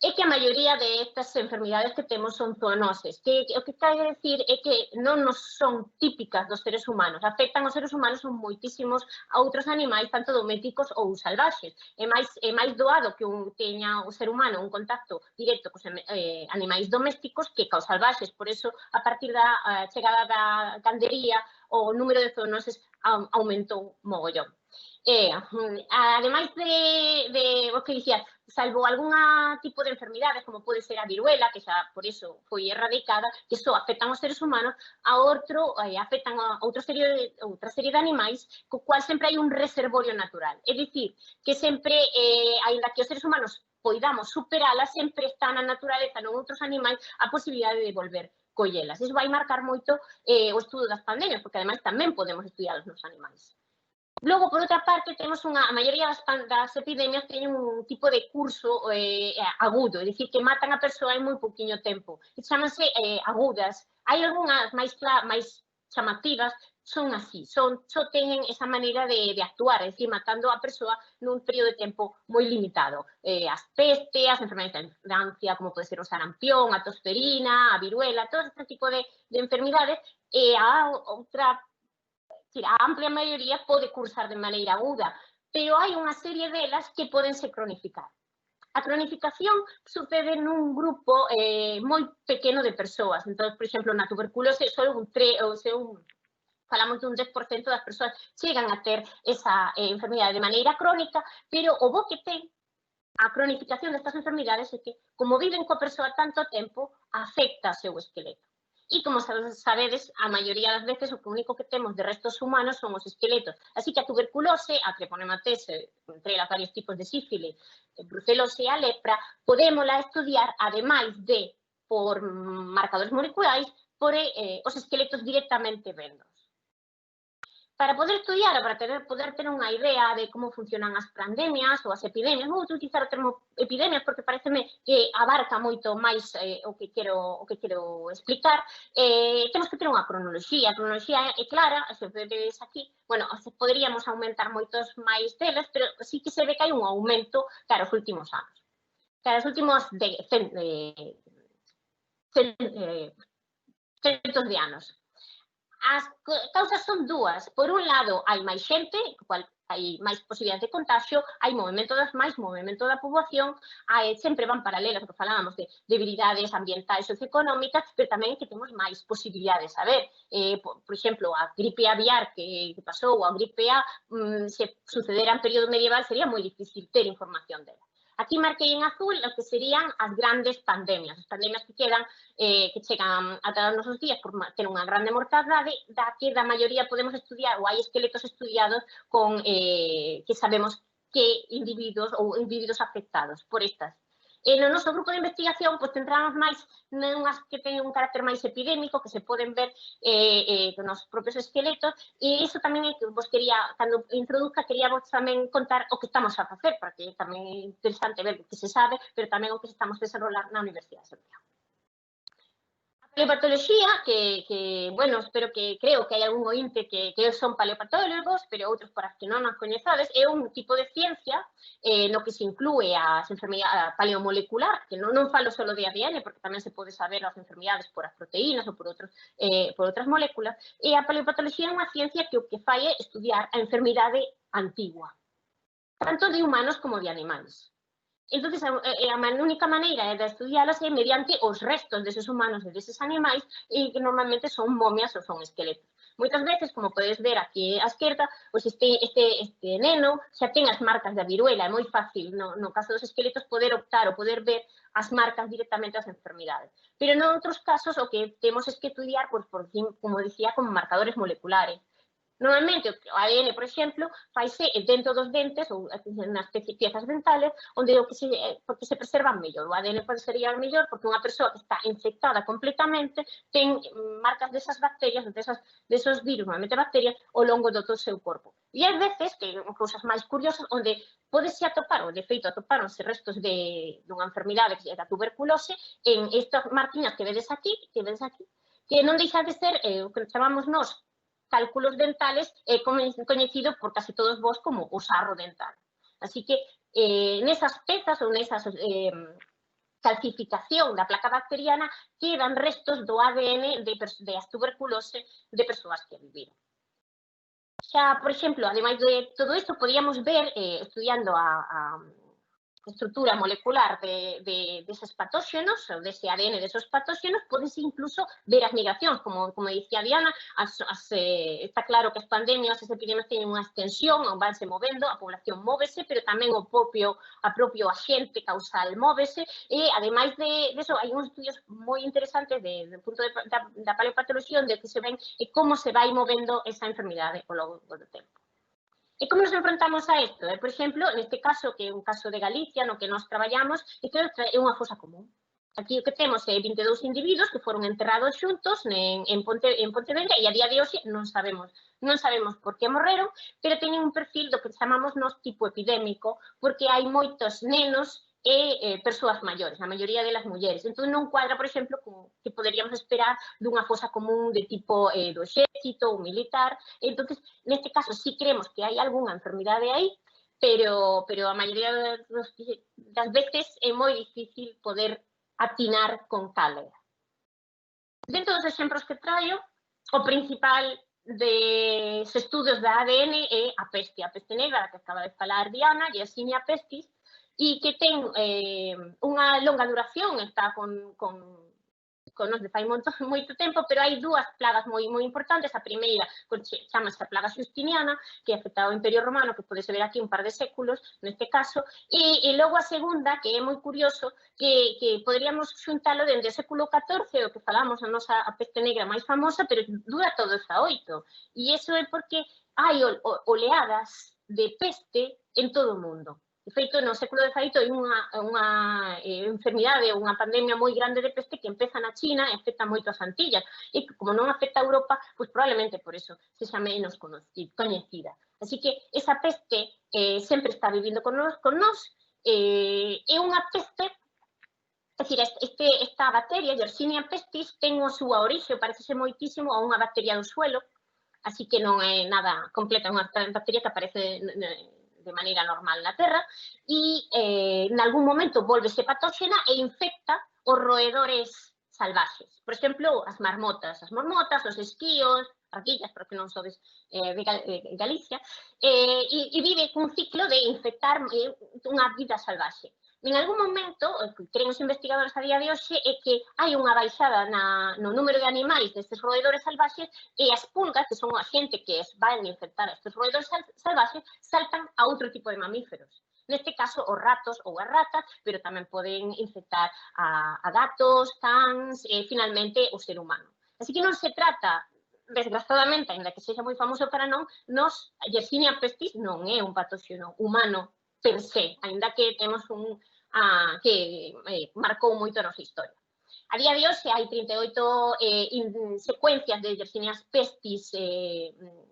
é que a maioría de estas enfermidades que temos son zoonoses, que o que quere decir é que non nos son típicas dos seres humanos, afectan os seres humanos son moitísimos a outros animais, tanto domésticos ou salvaxes. É máis doado que teña o ser humano un contacto directo cos animais domésticos que caos salvaxes, por eso, a partir da chegada da gandería, o número de zoonoses aumentou mogollón. Ademais de o que dicía, salvo algún tipo de enfermidades, como pode ser a viruela, que xa por iso foi erradicada, que só afectan aos seres humanos, afectan a outra serie de animais, co cual sempre hai un reservorio natural. É dicir, que sempre, aínda que os seres humanos poidamos superalas, sempre está na naturaleza, non outros animais, a posibilidade de volver collelas. Iso vai marcar moito o estudo das pandemias, porque ademais tamén podemos estudiar os nos animais. Logo, por outra parte, temos a maioría das epidemias teñen un tipo de curso agudo, é dicir, que matan a persoa en moi pouquiño tempo. E chamanse agudas. Hai algunhas máis chamativas, son así, só teñen esa maneira de actuar, é dicir, matando a persoa nun período de tempo moi limitado. As pestes, as enfermedades da infancia, como pode ser o sarampión, a tosferina, a viruela, todo este tipo de enfermidades, e a outra a amplia maioría pode cursar de maneira aguda, pero hai unha serie delas que podense cronificar. A cronificación sucede nun grupo moi pequeno de persoas. Entón, por exemplo, na tuberculose, falamos dun 10% das persoas chegan a ter esa enfermidade de maneira crónica, pero o bo que ten a cronificación destas enfermidades é que, como viven coa persoa tanto tempo, afecta o seu esqueleto. E, como sabedes, a maioría das veces o único que temos de restos humanos son os esqueletos. Así que a tuberculose, a treponematese, entre elas varios tipos de sífilis, brucelose e a lepra, podémola estudiar, ademais de por marcadores moleculares, por os esqueletos directamente vendos. Para poder estudiar, para poder ter unha idea de como funcionan as pandemias ou as epidemias, vou utilizar o termo epidemias porque pareceme que abarca moito máis o que quero explicar. Temos que ter unha cronoloxía. A cronoloxía é clara, se vedes aquí, bueno, poderíamos aumentar moitos máis deles, pero sí que se ve que hai un aumento cara aos últimos anos. Cara aos últimos centos de anos. As causas son dúas. Por un lado, hai máis xente, cual hai máis posibilidades de contagio, hai movimento da poboación, sempre van paralelas, porque falábamos de debilidades ambientais e socioeconómicas, pero tamén que temos máis posibilidades. A ver, por exemplo, a gripe aviar que pasou, ou a gripe A, se sucedera en período medieval, sería moi difícil ter información dela. Aquí marquei en azul o que serían as grandes pandemias, as pandemias que quedan, que chegan ata os nosos días por ter unha grande mortandade, da que da maioría podemos estudiar, ou hai esqueletos estudiados con que sabemos que individuos ou individuos afectados por estas. No noso grupo de investigación, centramos máis nunhas que teñen un carácter máis epidémico, que se poden ver nos propios esqueletos, e iso tamén é que vos quería, cando introduzca, quería vos tamén contar o que estamos a facer, porque tamén é interesante ver o que se sabe, pero tamén o que estamos a desenrolar na Universidade de Santiago. A paleopatoloxía, bueno, creo que hai algún ointe que son paleopatólogos, pero outros para que non as coñezades, é un tipo de ciencia no que se inclúe a paleomolecular, que non falo só de ADN, porque tamén se pode saber as enfermidades por as proteínas ou por outras moléculas, e a paleopatoloxía é unha ciencia que o que fai é estudiar a enfermidade antigua, tanto de humanos como de animais. Entón, a única maneira de estudialas é mediante os restos deses humanos e deses animais e que normalmente son momias ou son esqueletos. Moitas veces, como podes ver aquí á esquerda, pois este neno xa ten as marcas da viruela, é moi fácil no caso dos esqueletos poder optar ou poder ver as marcas directamente das enfermidades. Pero noutros casos o que temos é que estudiar, como dicía, con marcadores moleculares. Normalmente, o ADN, por exemplo, faise dentro dos dentes ou nas piezas dentales, porque se preservan mellor. O ADN pode ser mellor porque unha persoa que está infectada completamente ten marcas desas bacterias, desos virus, normalmente bacterias, ao longo do todo o seu corpo. E ás veces, que cousas máis curiosas, onde podese atopar, ou de feito atopáronse restos dunha enfermidade que é a tuberculose, en estas marquiñas que vedes aquí, que non deixan de ser o que chamamos nós cálculos dentales, é coñecido por case todos vós como o sarro dental. Así que nesas pezas ou nesas calcificación da placa bacteriana quedan restos do ADN de as tuberculose de persoas que viviron. Xa, por exemplo, ademais de todo isto, podíamos ver, estudiando a estrutura molecular deses patóxenos, ou dese ADN desos patóxenos, podes incluso ver as migracións, como dicía Diana, está claro que as pandemias, as epidemias teñen unha extensión, vanse movendo, a población móvese, pero tamén a propio agente causal móvese, e ademais deso, hai uns estudios moi interesantes do punto da paleopatoloxía, onde se ven como se vai movendo esa enfermidade ao longo do tempo. E como nos enfrontamos a isto? Por exemplo, neste caso, que é un caso de Galicia, no que nós traballamos, isto é unha fosa común. Aquí o que temos é 22 individuos que foron enterrados xuntos en Pontevedra e a día de hoxe non sabemos por que morreron, pero teñen un perfil do que chamamos nós tipo epidémico, porque hai moitos nenos e persoas maiores, a maioría delas mulleres. Entón non cuadra, por exemplo, como que poderíamos esperar dunha fosa común de tipo do exército ou militar. Entón, neste caso, sí creemos que hai algunha enfermidade aí, pero a maioría das veces é moi difícil poder atinar con cal era. Dentro dos exemplos que traio, o principal dos estudos da ADN é a peste negra, que acaba de falar Diana, Yersinia pestis, e que ten unha longa duración, está con nos fai moito tempo, pero hai dúas plagas moi importantes. A primeira chamase a plaga justiniana, que afectaba o Imperio Romano, que podese ver aquí un par de séculos, neste caso, e logo a segunda, que é moi curioso, que poderíamos xuntalo dende o século XIV, o que falamos a nosa peste negra máis famosa, pero dura todo o XVIII. E iso é porque hai oleadas de peste en todo o mundo. De feito, no século XVIII hai unha enfermidade, unha pandemia moi grande de peste que empeza na China e afecta moito as Antillas. E como non afecta a Europa, pois probablemente por eso se xa menos coñecida. Así que esa peste sempre está vivindo con nós. É unha peste, é dicir, esta bacteria, Yersinia pestis, ten a súa orixe, parecese moitísimo a unha bacteria do suelo, así que non é nada completa, é unha bacteria que aparece de maneira normal na Terra e en algún momento volvese patóxena e infecta os roedores salvaxes. Por exemplo, as marmotas, os esquíos, raquillas, porque non sodes de Galicia, e vive cun ciclo de infectar unha vida salvaxe. En algún momento, o que creen os investigadores a día de hoxe é que hai unha baixada no número de animais destes roedores salvaxes e as pulgas, que son a xente que van infectar estes roedores salvaxes, saltan a outro tipo de mamíferos. Neste caso, os ratos ou as ratas, pero tamén poden infectar a gatos, cans e, finalmente, o ser humano. Así que non se trata, desgraciadamente, ainda que sexa moi famoso para non, a Yersinia pestis non é un patóxeno humano per se, ainda que temos que marcou moito a nosa historia. A día de hoxe hai 38 secuencias de Yersinia pestis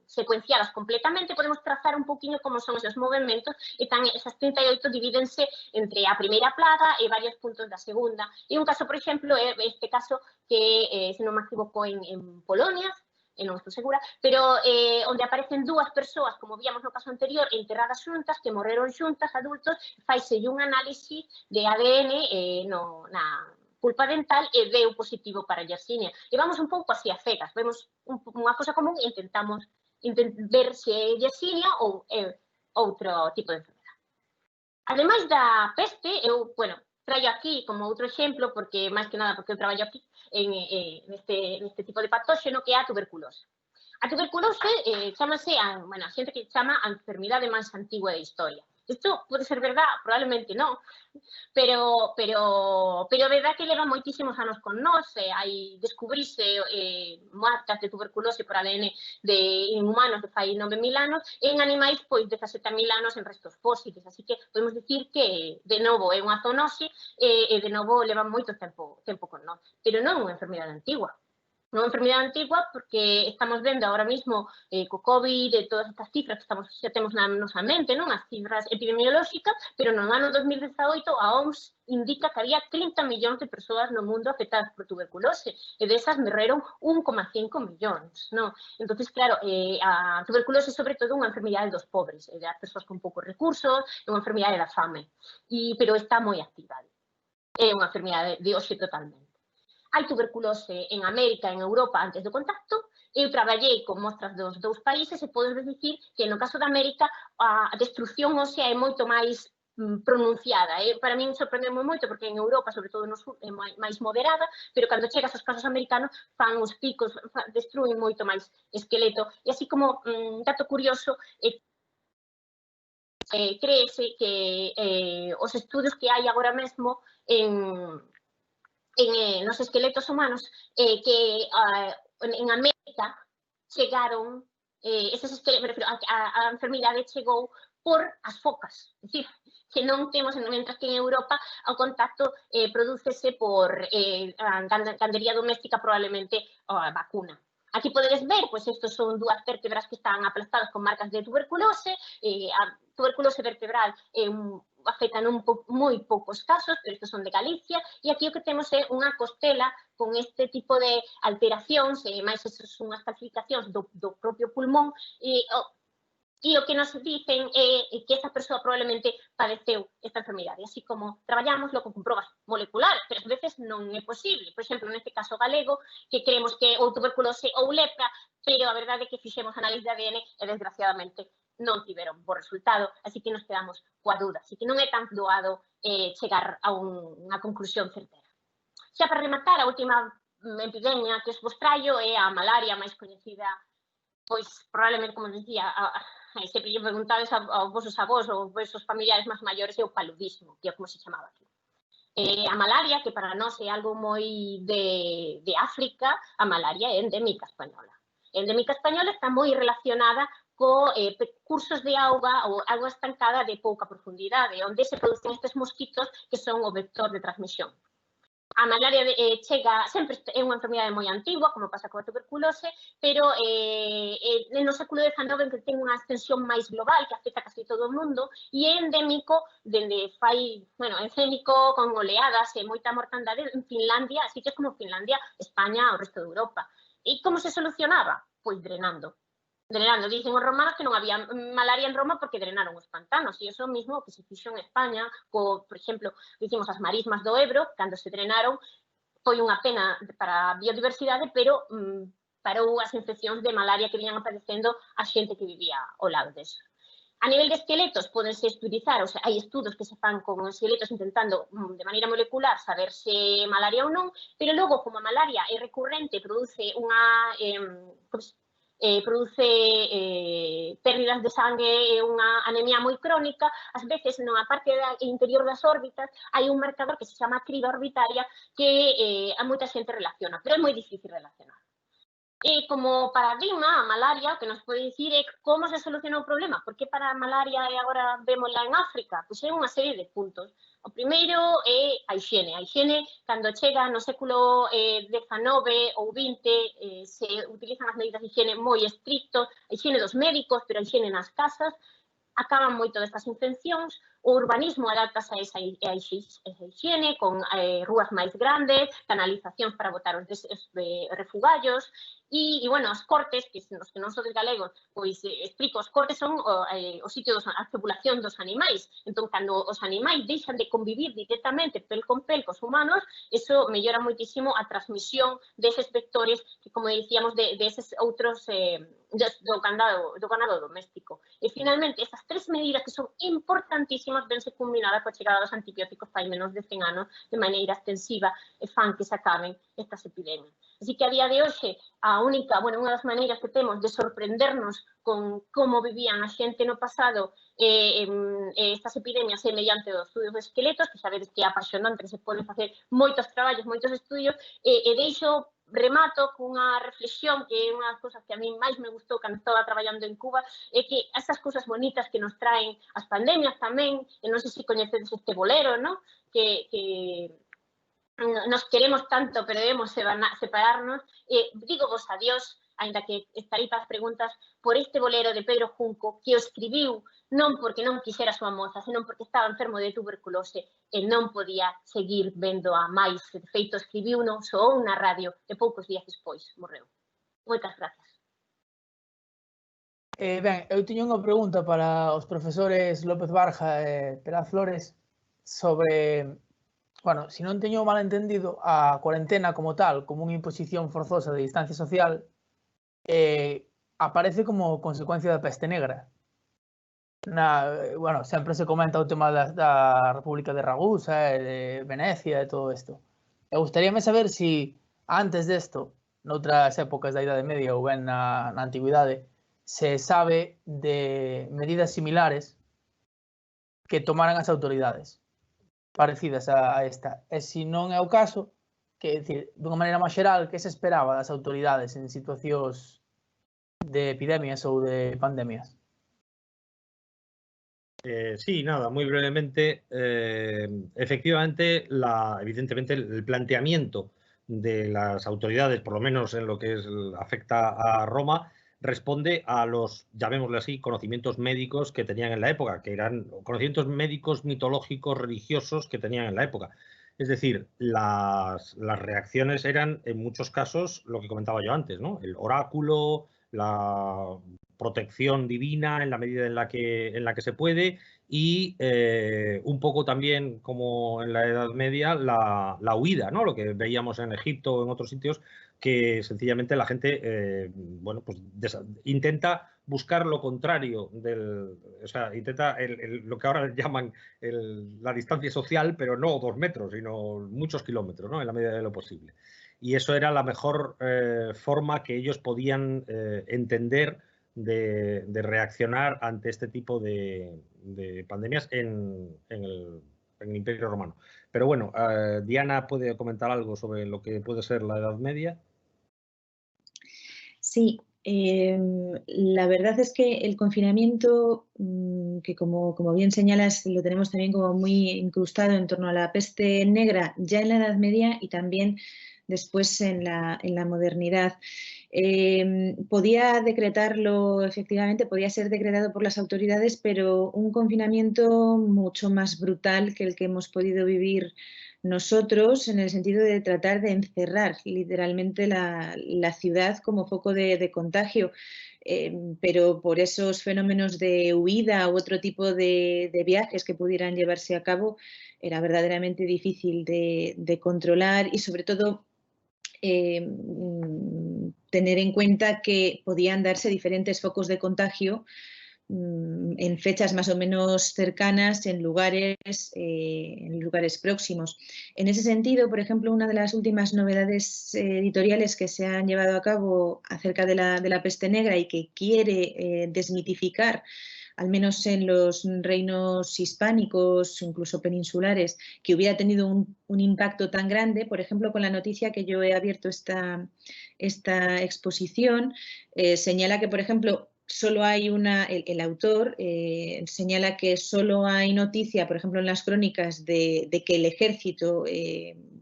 secuenciadas completamente. Podemos trazar un poquinho como son esos movimentos e esas 38 divídense entre a primeira plaga e varios puntos da segunda. E un caso, por exemplo, é este caso que, se non me equivoco, en Polonia, non estou segura, pero onde aparecen dúas persoas, como víamos no caso anterior, enterradas xuntas, que morreron xuntas, adultos, faise un análise de ADN na pulpa dental e deu positivo para Yersinia. E vamos un pouco así a cegas, vemos unha cosa común e intentamos ver se é Yersinia ou é outro tipo de enfermedade. Ademais da peste, eu, bueno, traio aquí como outro exemplo, porque máis que nada porque eu traballo aquí neste tipo de patóxeno que é a tuberculose. A tuberculose chamase, bueno, a xente que chama a enfermidade máis antigua da historia. Isto pode ser verdad, probablemente non, pero a verdad que leva moitísimos anos con nós, hai descubrise marcas de tuberculose por ADN en humanos de fai 9.000 anos, e en animais, pois, 17.000 anos en restos fósiles, así que podemos dicir que, de novo, é unha zoonose e, de novo, leva moito tempo con nós, pero non é unha enfermidade antigua. Non é unha enfermidade antigua porque estamos vendo ahora mismo co COVID e todas estas cifras que xa temos na nosa mente, non? As cifras epidemiolóxicas, pero no ano 2018 a OMS indica que había 30 millóns de persoas no mundo afectadas por tuberculose e desas morreron 1,5 millóns, non? Entón, claro, a tuberculose é sobre todo unha enfermidade dos pobres, das persoas con poucos recursos, é unha enfermidade da fame, pero está moi activa. É unha enfermidade de hoxe totalmente. Hai tuberculose en América e en Europa antes do contacto. Eu traballei con mostras dos dous países e podes dicir que no caso de América a destrucción ósea é moito máis pronunciada. Para min sorprendeu moito porque en Europa, sobre todo no sur, é máis moderada, pero cando chegas aos casos americanos fan os picos, destruen moito máis esqueleto. E así como dato curioso, créese que os estudos que hai agora mesmo nos esqueletos humanos que en América chegaron, eses esqueletos, a enfermidade chegou por as focas, é dicir, que non temos, mentras que en Europa o contacto prodúcese por gandería doméstica, probablemente a vacuna. Aquí podedes ver, pois estos son dúas vértebras que están aplastadas con marcas de tuberculose. A tuberculose vertebral afecta moi poucos casos, pero estes son de Galicia, e aquí o que temos é unha costela con este tipo de alteracións, máis son unhas calcificacións do propio pulmón, e o que nos dicen é que esa persoa probablemente padeceu esta enfermidade. Así como traballámoslo con probas moleculares, pero ás veces non é posible. Por exemplo, neste caso galego, que creemos que ou tuberculose ou lepra, pero a verdade é que fixemos análise de ADN e, desgraciadamente, non tiveron bo resultado, así que nos quedamos coa dúda. Así que non é tan doado chegar a unha conclusión certera. Xa para rematar, a última epidemia que vos traio é a malaria máis coñecida, pois probablemente, como dicía, sempre lle preguntades aos vosos avós ou aos vosos familiares máis maiores, é o paludismo, que é como se chamaba aquí. A malaria, que para nós é algo moi de África, a malaria é endémica española. A endémica española está moi relacionada co cursos de auga ou auga estancada de pouca profundidade, onde se producen estes mosquitos que son o vector de transmisión. A malaria chega, sempre é unha enfermidade moi antigua, como pasa coa tuberculose, pero no século XIX que ten unha extensión máis global que afecta casi todo o mundo e é endémico dende fai, endémico con oleadas e moita mortandade en Finlandia, sitios como Finlandia, España ou o resto de Europa. E como se solucionaba? Pois drenando. Dicen os romanos que non había malaria en Roma porque drenaron os pantanos, e iso mesmo que se fixo en España, por exemplo, dicimos as marismas do Ebro, cando se drenaron, foi unha pena para a biodiversidade, pero parou as infeccións de malaria que viñan aparecendo a xente que vivía ao lado deso. A nivel de esqueletos, podense estudizar, ou sea, hai estudos que se fan con esqueletos intentando de maneira molecular saber se malaria ou non, pero logo, como a malaria é recurrente, produce unha pérdidas de sangue e unha anemia moi crónica, ás veces na parte interior das órbitas hai un marcador que se chama criba orbitaria que a moita xente relaciona, pero é moi difícil relacionar. E como paradigma, a malaria, o que nos pode dicir é como se soluciona o problema. Por que para a malaria e agora vémola en África? Pois é unha serie de puntos. O primeiro é a higiene. A higiene, cando chega no século XIX ou XX, se utilizan as medidas de higiene moi estrictos, a higiene dos médicos, pero a higiene nas casas, acaban moito destas infeccións. O urbanismo adaptase a esa higiene con rúas máis grandes, canalizacións para botar os refugallos e, bueno, as cortes, que nos que non sodes galegos, pois explico, os cortes son o sitio a población dos animais. Entón, cando os animais deixan de convivir directamente pel con pel cos humanos, eso mellora moitísimo a transmisión deses vectores que, como dicíamos, deses outros do ganado doméstico. E, finalmente, esas tres medidas que son importantísimas importantísimas, vense combinada coa chegada dos antibióticos fai menos de 100 anos de maneira extensiva e fan que se acaben estas epidemias. Así que a día de hoxe, unha das maneiras que temos de sorprendernos con como vivían a xente no pasado estas epidemias é mediante os estudios de esqueletos, que sabedes que é apasionante, que se poden facer moitos traballos, moitos estudios, e deixo remato cunha reflexión que é unha das cousas que a mí máis me gustou cando estaba traballando en Cuba, é que estas cousas bonitas que nos traen as pandemias tamén, e non sei se coñecedes este bolero, ¿no? Que nos queremos tanto, pero debemos separarnos. Digo vos adiós, ainda que estarei para as preguntas, por este bolero de Pedro Junco, que o escribiu non porque non quixera a súa moza, senón porque estaba enfermo de tuberculose e non podía seguir vendo a máis. De feito, escribiu non soou na radio e poucos días despois morreu. Moitas gracias. Ben, eu tiño unha pregunta para os profesores López Barja e Peraz Flores sobre, bueno, se non teño mal entendido, a cuarentena como tal, como unha imposición forzosa de distancia social, aparece como consecuencia da peste negra. Bueno, sempre se comenta o tema da República de Ragusa, de Venecia e todo isto. E gustaríame saber se antes desto, noutras épocas da Idade Media ou ben na Antigüidade, se sabe de medidas similares que tomaran as autoridades parecidas a esta. E se non é o caso, que, decir, dunha maneira máis xeral, que se esperaba das autoridades en situacións de epidemias ou de pandemias? Sí, nada, muy brevemente. Efectivamente, evidentemente, el planteamiento de las autoridades, por lo menos en lo que afecta a Roma, responde a los, llamémosle así, conocimientos médicos que tenían en la época, que eran conocimientos médicos, mitológicos, religiosos que tenían en la época. Es decir, las reacciones eran, en muchos casos, lo que comentaba yo antes, ¿no? El oráculo, la protección divina en la medida en la que se puede y un poco también, como en la Edad Media, la huida, ¿no? Lo que veíamos en Egipto o en otros sitios, que sencillamente la gente, bueno, pues intenta buscar lo contrario o sea, intenta lo que ahora llaman la distancia social, pero no 2 metros, sino muchos kilómetros, ¿no? En la medida de lo posible. Y eso era la mejor forma que ellos podían entender de reaccionar ante este tipo de pandemias en el Imperio Romano. Pero bueno, Diana puede comentar algo sobre lo que puede ser la Edad Media. Sí, la verdad es que el confinamiento, que como bien señalas, lo tenemos también como muy incrustado en torno a la peste negra ya en la Edad Media y también después en la modernidad. Podía decretarlo, efectivamente, podía ser decretado por las autoridades, pero un confinamiento mucho más brutal que el que hemos podido vivir nosotros, en el sentido de tratar de encerrar literalmente la ciudad como foco de contagio, pero por esos fenómenos de huida u otro tipo de viajes que pudieran llevarse a cabo, era verdaderamente difícil de controlar y sobre todo tener en cuenta que podían darse diferentes focos de contagio en fechas más o menos cercanas, en lugares próximos. En ese sentido, por ejemplo, una de las últimas novedades editoriales que se han llevado a cabo acerca de la peste negra y que quiere desmitificar, al menos en los reinos hispánicos, incluso peninsulares, que hubiera tenido un impacto tan grande, por ejemplo, con la noticia que yo he abierto esta exposición, señala que, por ejemplo, solo hay el autor señala que solo hay noticia, por ejemplo, en las crónicas de que el ejército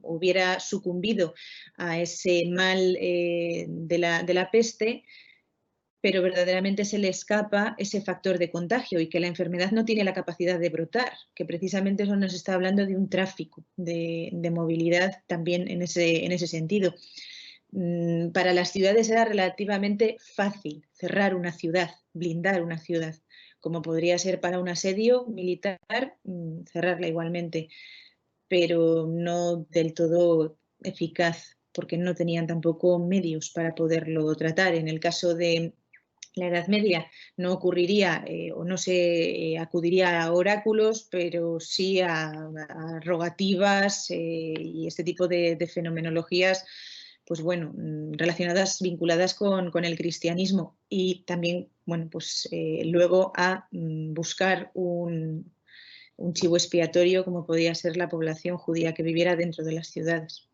hubiera sucumbido a ese mal de la peste, pero verdaderamente se le escapa ese factor de contagio y que la enfermedad no tiene la capacidad de brotar, que precisamente eso nos está hablando de un tráfico de movilidad también en ese sentido. Para las ciudades era relativamente fácil cerrar una ciudad, blindar una ciudad, como podría ser para un asedio militar, cerrarla igualmente, pero no del todo eficaz, porque no tenían tampoco medios para poderlo tratar. En el caso de la Edad Media no ocurriría o no se acudiría a oráculos, pero sí a rogativas y este tipo de fenomenologías, pues bueno, relacionadas, vinculadas con el cristianismo, y también, bueno, pues luego a buscar un chivo expiatorio como podía ser la población judía que viviera dentro de las ciudades.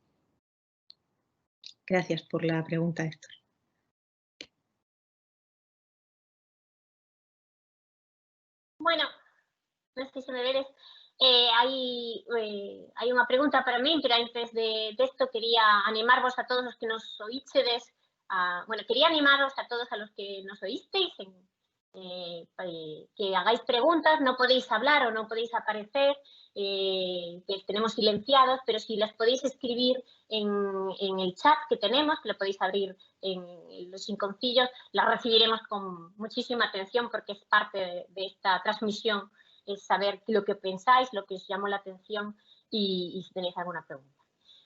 Gracias por la pregunta, Héctor. Bueno, non sei se me vedes, hai unha pregunta para min, pero antes desto quería animarvos a todos os que nos oíchedes, quería animaros a todos a los que nos oísteis que hagáis preguntas, no podéis hablar o no podéis aparecer, que tenemos silenciados, pero si las podéis escribir en el chat que tenemos, que lo podéis abrir en los rinconcillos, las recibiremos con muchísima atención porque es parte de esta transmisión, es saber lo que pensáis, lo que os llamó la atención y si tenéis alguna pregunta.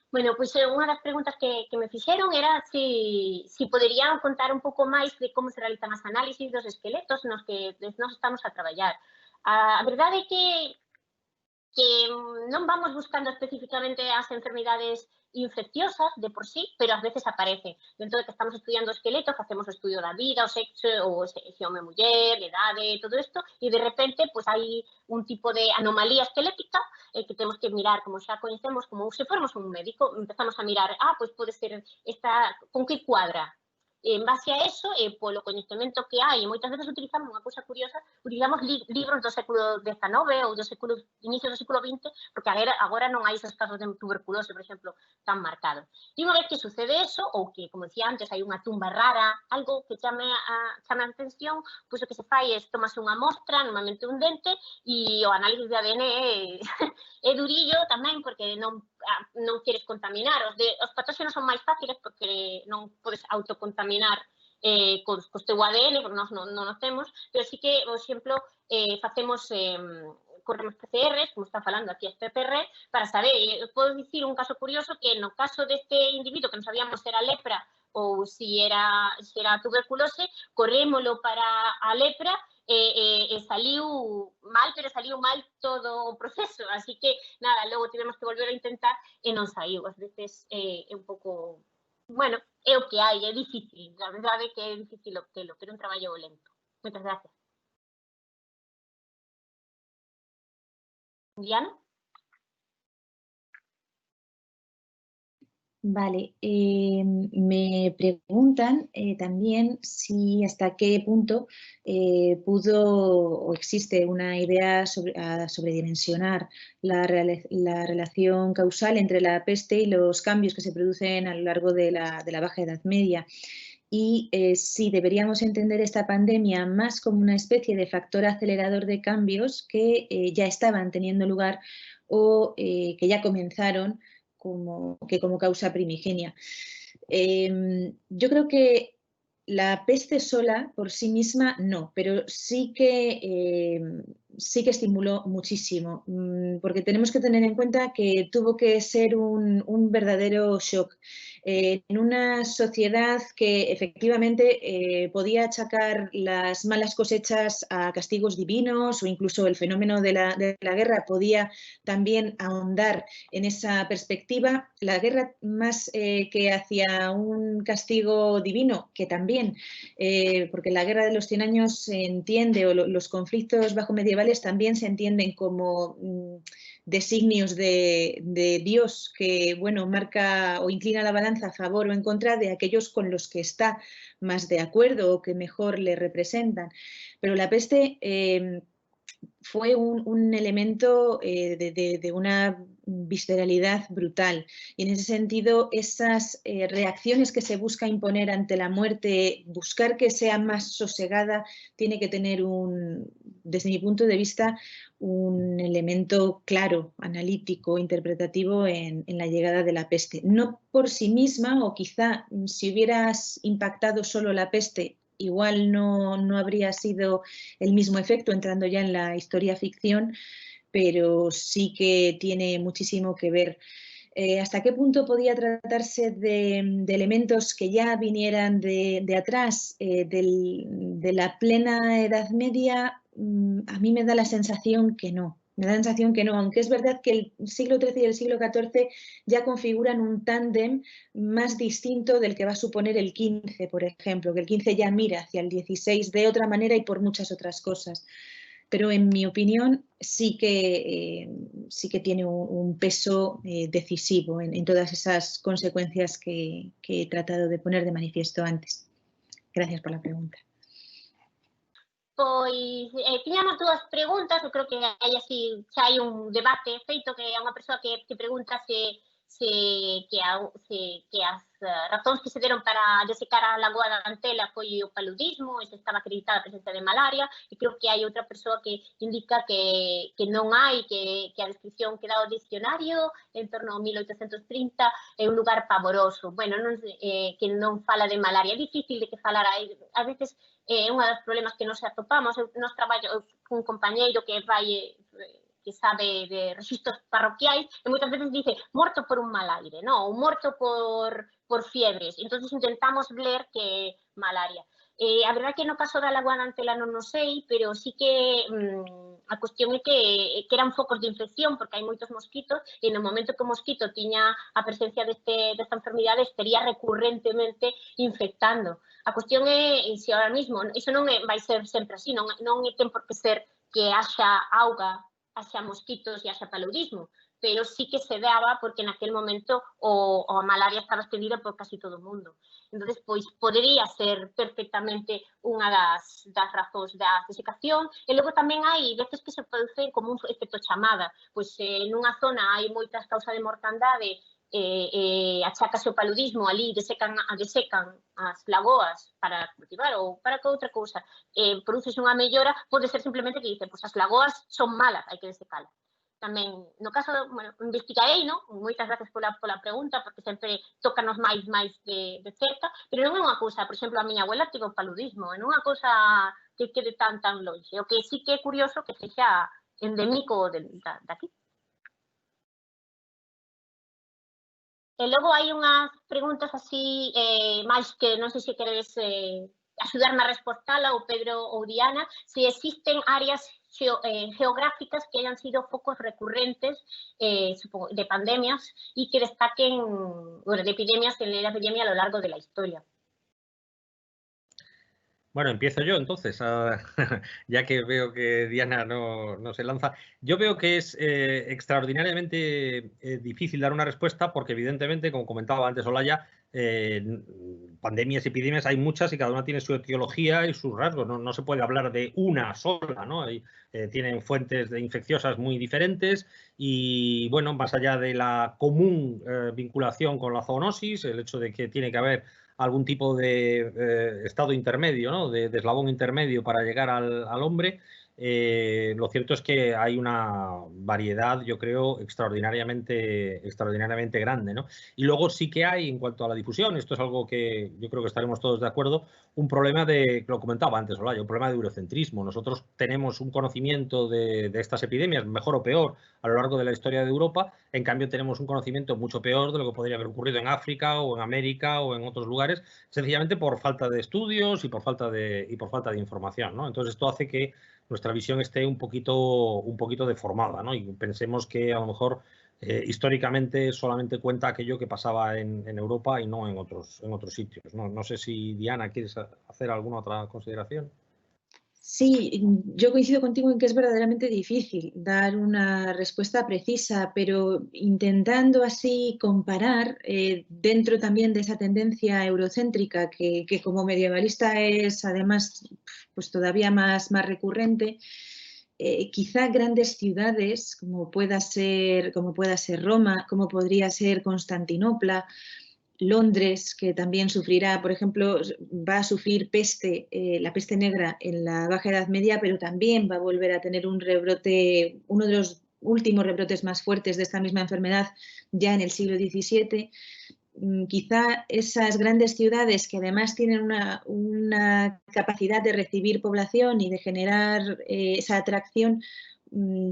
Bueno, pois unha das preguntas que me fixeron era si poderían contar un pouco máis de como se realizan as análisis dos esqueletos nos que nos estamos a traballar. A verdade é que non vamos buscando especificamente as enfermidades infecciosas de por sí, pero ás veces aparecen. Dentro de que estamos estudiando o esqueleto, facemos o estudio da vida, o sexo, o se home muller, idade, todo isto, e de repente pois hai un tipo de anomalía esquelética que temos que mirar, como xa coñecemos, como se formos un médico, empezamos a mirar, pois pode ser esta, con que cuadra? En base a eso, polo coñecemento que hai, e moitas veces utilizamos unha cousa curiosa, utilizamos libros do século XIX ou do século, inicio do século XX, porque agora non hai esos casos de tuberculose, por exemplo, tan marcados. E unha vez que sucede eso, ou que, como decía antes, hai unha tumba rara, algo que chame a atención, pois o que se fai é tomase unha mostra, normalmente un dente, e o análisis de ADN é durillo tamén, porque non queres contaminar. Os patóxenos son máis fáciles porque non podes autocontaminar cos teu ADN, porque nós non nos temos, pero sí que, por exemplo, facemos corremos PCRs, como está falando aquí este PCR, para saber, podo dicir un caso curioso que no caso deste individuo que non sabíamos se era lepra ou se era tuberculose, corrémolo para a lepra e saliu mal, pero saliu mal todo o proceso, así que, nada, logo tivemos que volver a intentar e non saiu, ás veces é un pouco, bueno, é o que hai, é difícil, a verdade é que é difícil obtelo, pero é un traballo lento. Moitas gracias. Diana? Vale, me preguntan también si hasta qué punto pudo o existe una idea a sobredimensionar la relación causal entre la peste y los cambios que se producen a lo largo de la Baja Edad Media. Y si deberíamos entender esta pandemia más como una especie de factor acelerador de cambios que ya estaban teniendo lugar o que ya comenzaron como causa primigenia. Yo creo que la peste sola por sí misma no, pero sí que estimuló muchísimo, porque tenemos que tener en cuenta que tuvo que ser un verdadero shock. En una sociedad que efectivamente podía achacar las malas cosechas a castigos divinos o incluso el fenómeno de la guerra podía también ahondar en esa perspectiva. La guerra más que hacia un castigo divino, que también, porque la guerra de los 100 años se entiende, o los conflictos bajo medievales también se entienden como designios de Dios que, bueno, marca o inclina la balanza a favor o en contra de aquellos con los que está más de acuerdo o que mejor le representan. Pero la peste fue un elemento de una visceralidad brutal, y en ese sentido esas reacciones que se busca imponer ante la muerte, buscar que sea más sosegada, tiene que tener desde mi punto de vista, un elemento claro, analítico, interpretativo en la llegada de la peste. No por sí misma, o quizá si hubieras impactado solo la peste, igual no habría sido el mismo efecto entrando ya en la historia ficción, pero sí que tiene muchísimo que ver. ¿Hasta qué punto podía tratarse de elementos que ya vinieran de atrás, de la plena Edad Media? A mí me da la sensación que no. Me da la sensación que no, aunque es verdad que el siglo XIII y el siglo XIV ya configuran un tándem más distinto del que va a suponer el XV, por ejemplo, que el XV ya mira hacia el XVI de otra manera y por muchas otras cosas. Pero en mi opinión sí que tiene un peso decisivo en todas esas consecuencias que he tratado de poner de manifiesto antes. Gracias por la pregunta. Pois tiñamos dúas preguntas, eu creo que aí así xa hai un debate feito, que é unha persoa que pregunta que as razóns que se deron para desecar a lagoa da Antela foi o paludismo e se estaba acreditada a presencia de malaria, e creo que hai outra persoa que indica que non hai, que a descripción que dá o dicionario en torno ao 1830 é un lugar pavoroso. Bueno, que non fala de malaria, é difícil de que falara, a veces é un dos problemas que nos atopamos. Nos traballo cun compañeiro que sabe de registros parroquiais e moitas veces dice morto por un mal aire, non? Ou morto por fiebres. Entón, intentamos ler que é malaria. A verdade é que no caso da lagoa da Antela non o sei, pero sí que a cuestión é que eran focos de infección, porque hai moitos mosquitos, e no momento que o mosquito tiña a presencia desta enfermidade, estaría recurrentemente infectando. A cuestión é se ahora mismo, iso non vai ser sempre así, non ten por que ser que haxa auga, haxa mosquitos e haxa paludismo, pero sí que se daba porque naquel momento a malaria estaba estendida por casi todo o mundo. Entón, pois, podería ser perfectamente unha das razóns da desecación, e logo tamén hai veces que se produce como un efecto chamada, pois nunha zona hai moitas causas de mortandade e achácase o paludismo, ali desecan as lagoas para cultivar ou para que outra cousa, produce unha mellora, pode ser simplemente que dice, pois as lagoas son malas, hai que desecalas. Tamén, no caso, bueno, investigarei, non? Moitas gracias pola pregunta, porque sempre tócanos máis de cerca, pero non é unha cousa, por exemplo, a miña abuela tivo paludismo, non é unha cousa que quede tan longe, o que sí que é curioso que sexa endémico daqui. E logo hai unhas preguntas así, máis que non sei se queredes axudarme a respostala, ou Pedro ou Diana, se existen áreas geográficas que hayan sido focos recurrentes de pandemias y que destaquen, bueno, de epidemias en la epidemia a lo largo de la historia. Bueno, empiezo yo entonces, ya que veo que Diana no se lanza. Yo veo que es extraordinariamente difícil dar una respuesta porque evidentemente, como comentaba antes Olaya, pandemias y epidemias hay muchas y cada una tiene su etiología y sus rasgos. No se puede hablar de una sola, ¿no? Tienen fuentes infecciosas muy diferentes y, bueno, más allá de la común vinculación con la zoonosis, el hecho de que tiene que haber algún tipo de estado intermedio, ¿no? de eslabón intermedio para llegar al hombre, lo cierto es que hay una variedad, yo creo, extraordinariamente grande, ¿no? Y luego sí que hay, en cuanto a la difusión, esto es algo que yo creo que estaremos todos de acuerdo, un problema lo comentaba antes Olaya, un problema de eurocentrismo. Nosotros tenemos un conocimiento de estas epidemias, mejor o peor, a lo largo de la historia de Europa. En cambio, tenemos un conocimiento mucho peor de lo que podría haber ocurrido en África o en América o en otros lugares, sencillamente por falta de estudios y por falta de información, ¿no? Entonces, esto hace que nuestra visión esté un poquito deformada, ¿no? Y pensemos que a lo mejor históricamente solamente cuenta aquello que pasaba en Europa y no en otros sitios, ¿no? No sé si Diana quieres hacer alguna otra consideración. Sí, yo coincido contigo en que es verdaderamente difícil dar una respuesta precisa, pero intentando así comparar dentro también de esa tendencia eurocéntrica que como medievalista es además pues todavía más recurrente, quizá grandes ciudades como pueda ser Roma, como podría ser Constantinopla, Londres, que también sufrirá, por ejemplo, va a sufrir peste, la peste negra en la Baja Edad Media, pero también va a volver a tener un rebrote, uno de los últimos rebrotes más fuertes de esta misma enfermedad ya en el siglo XVII. Quizá esas grandes ciudades que además tienen una capacidad de recibir población y de generar esa atracción,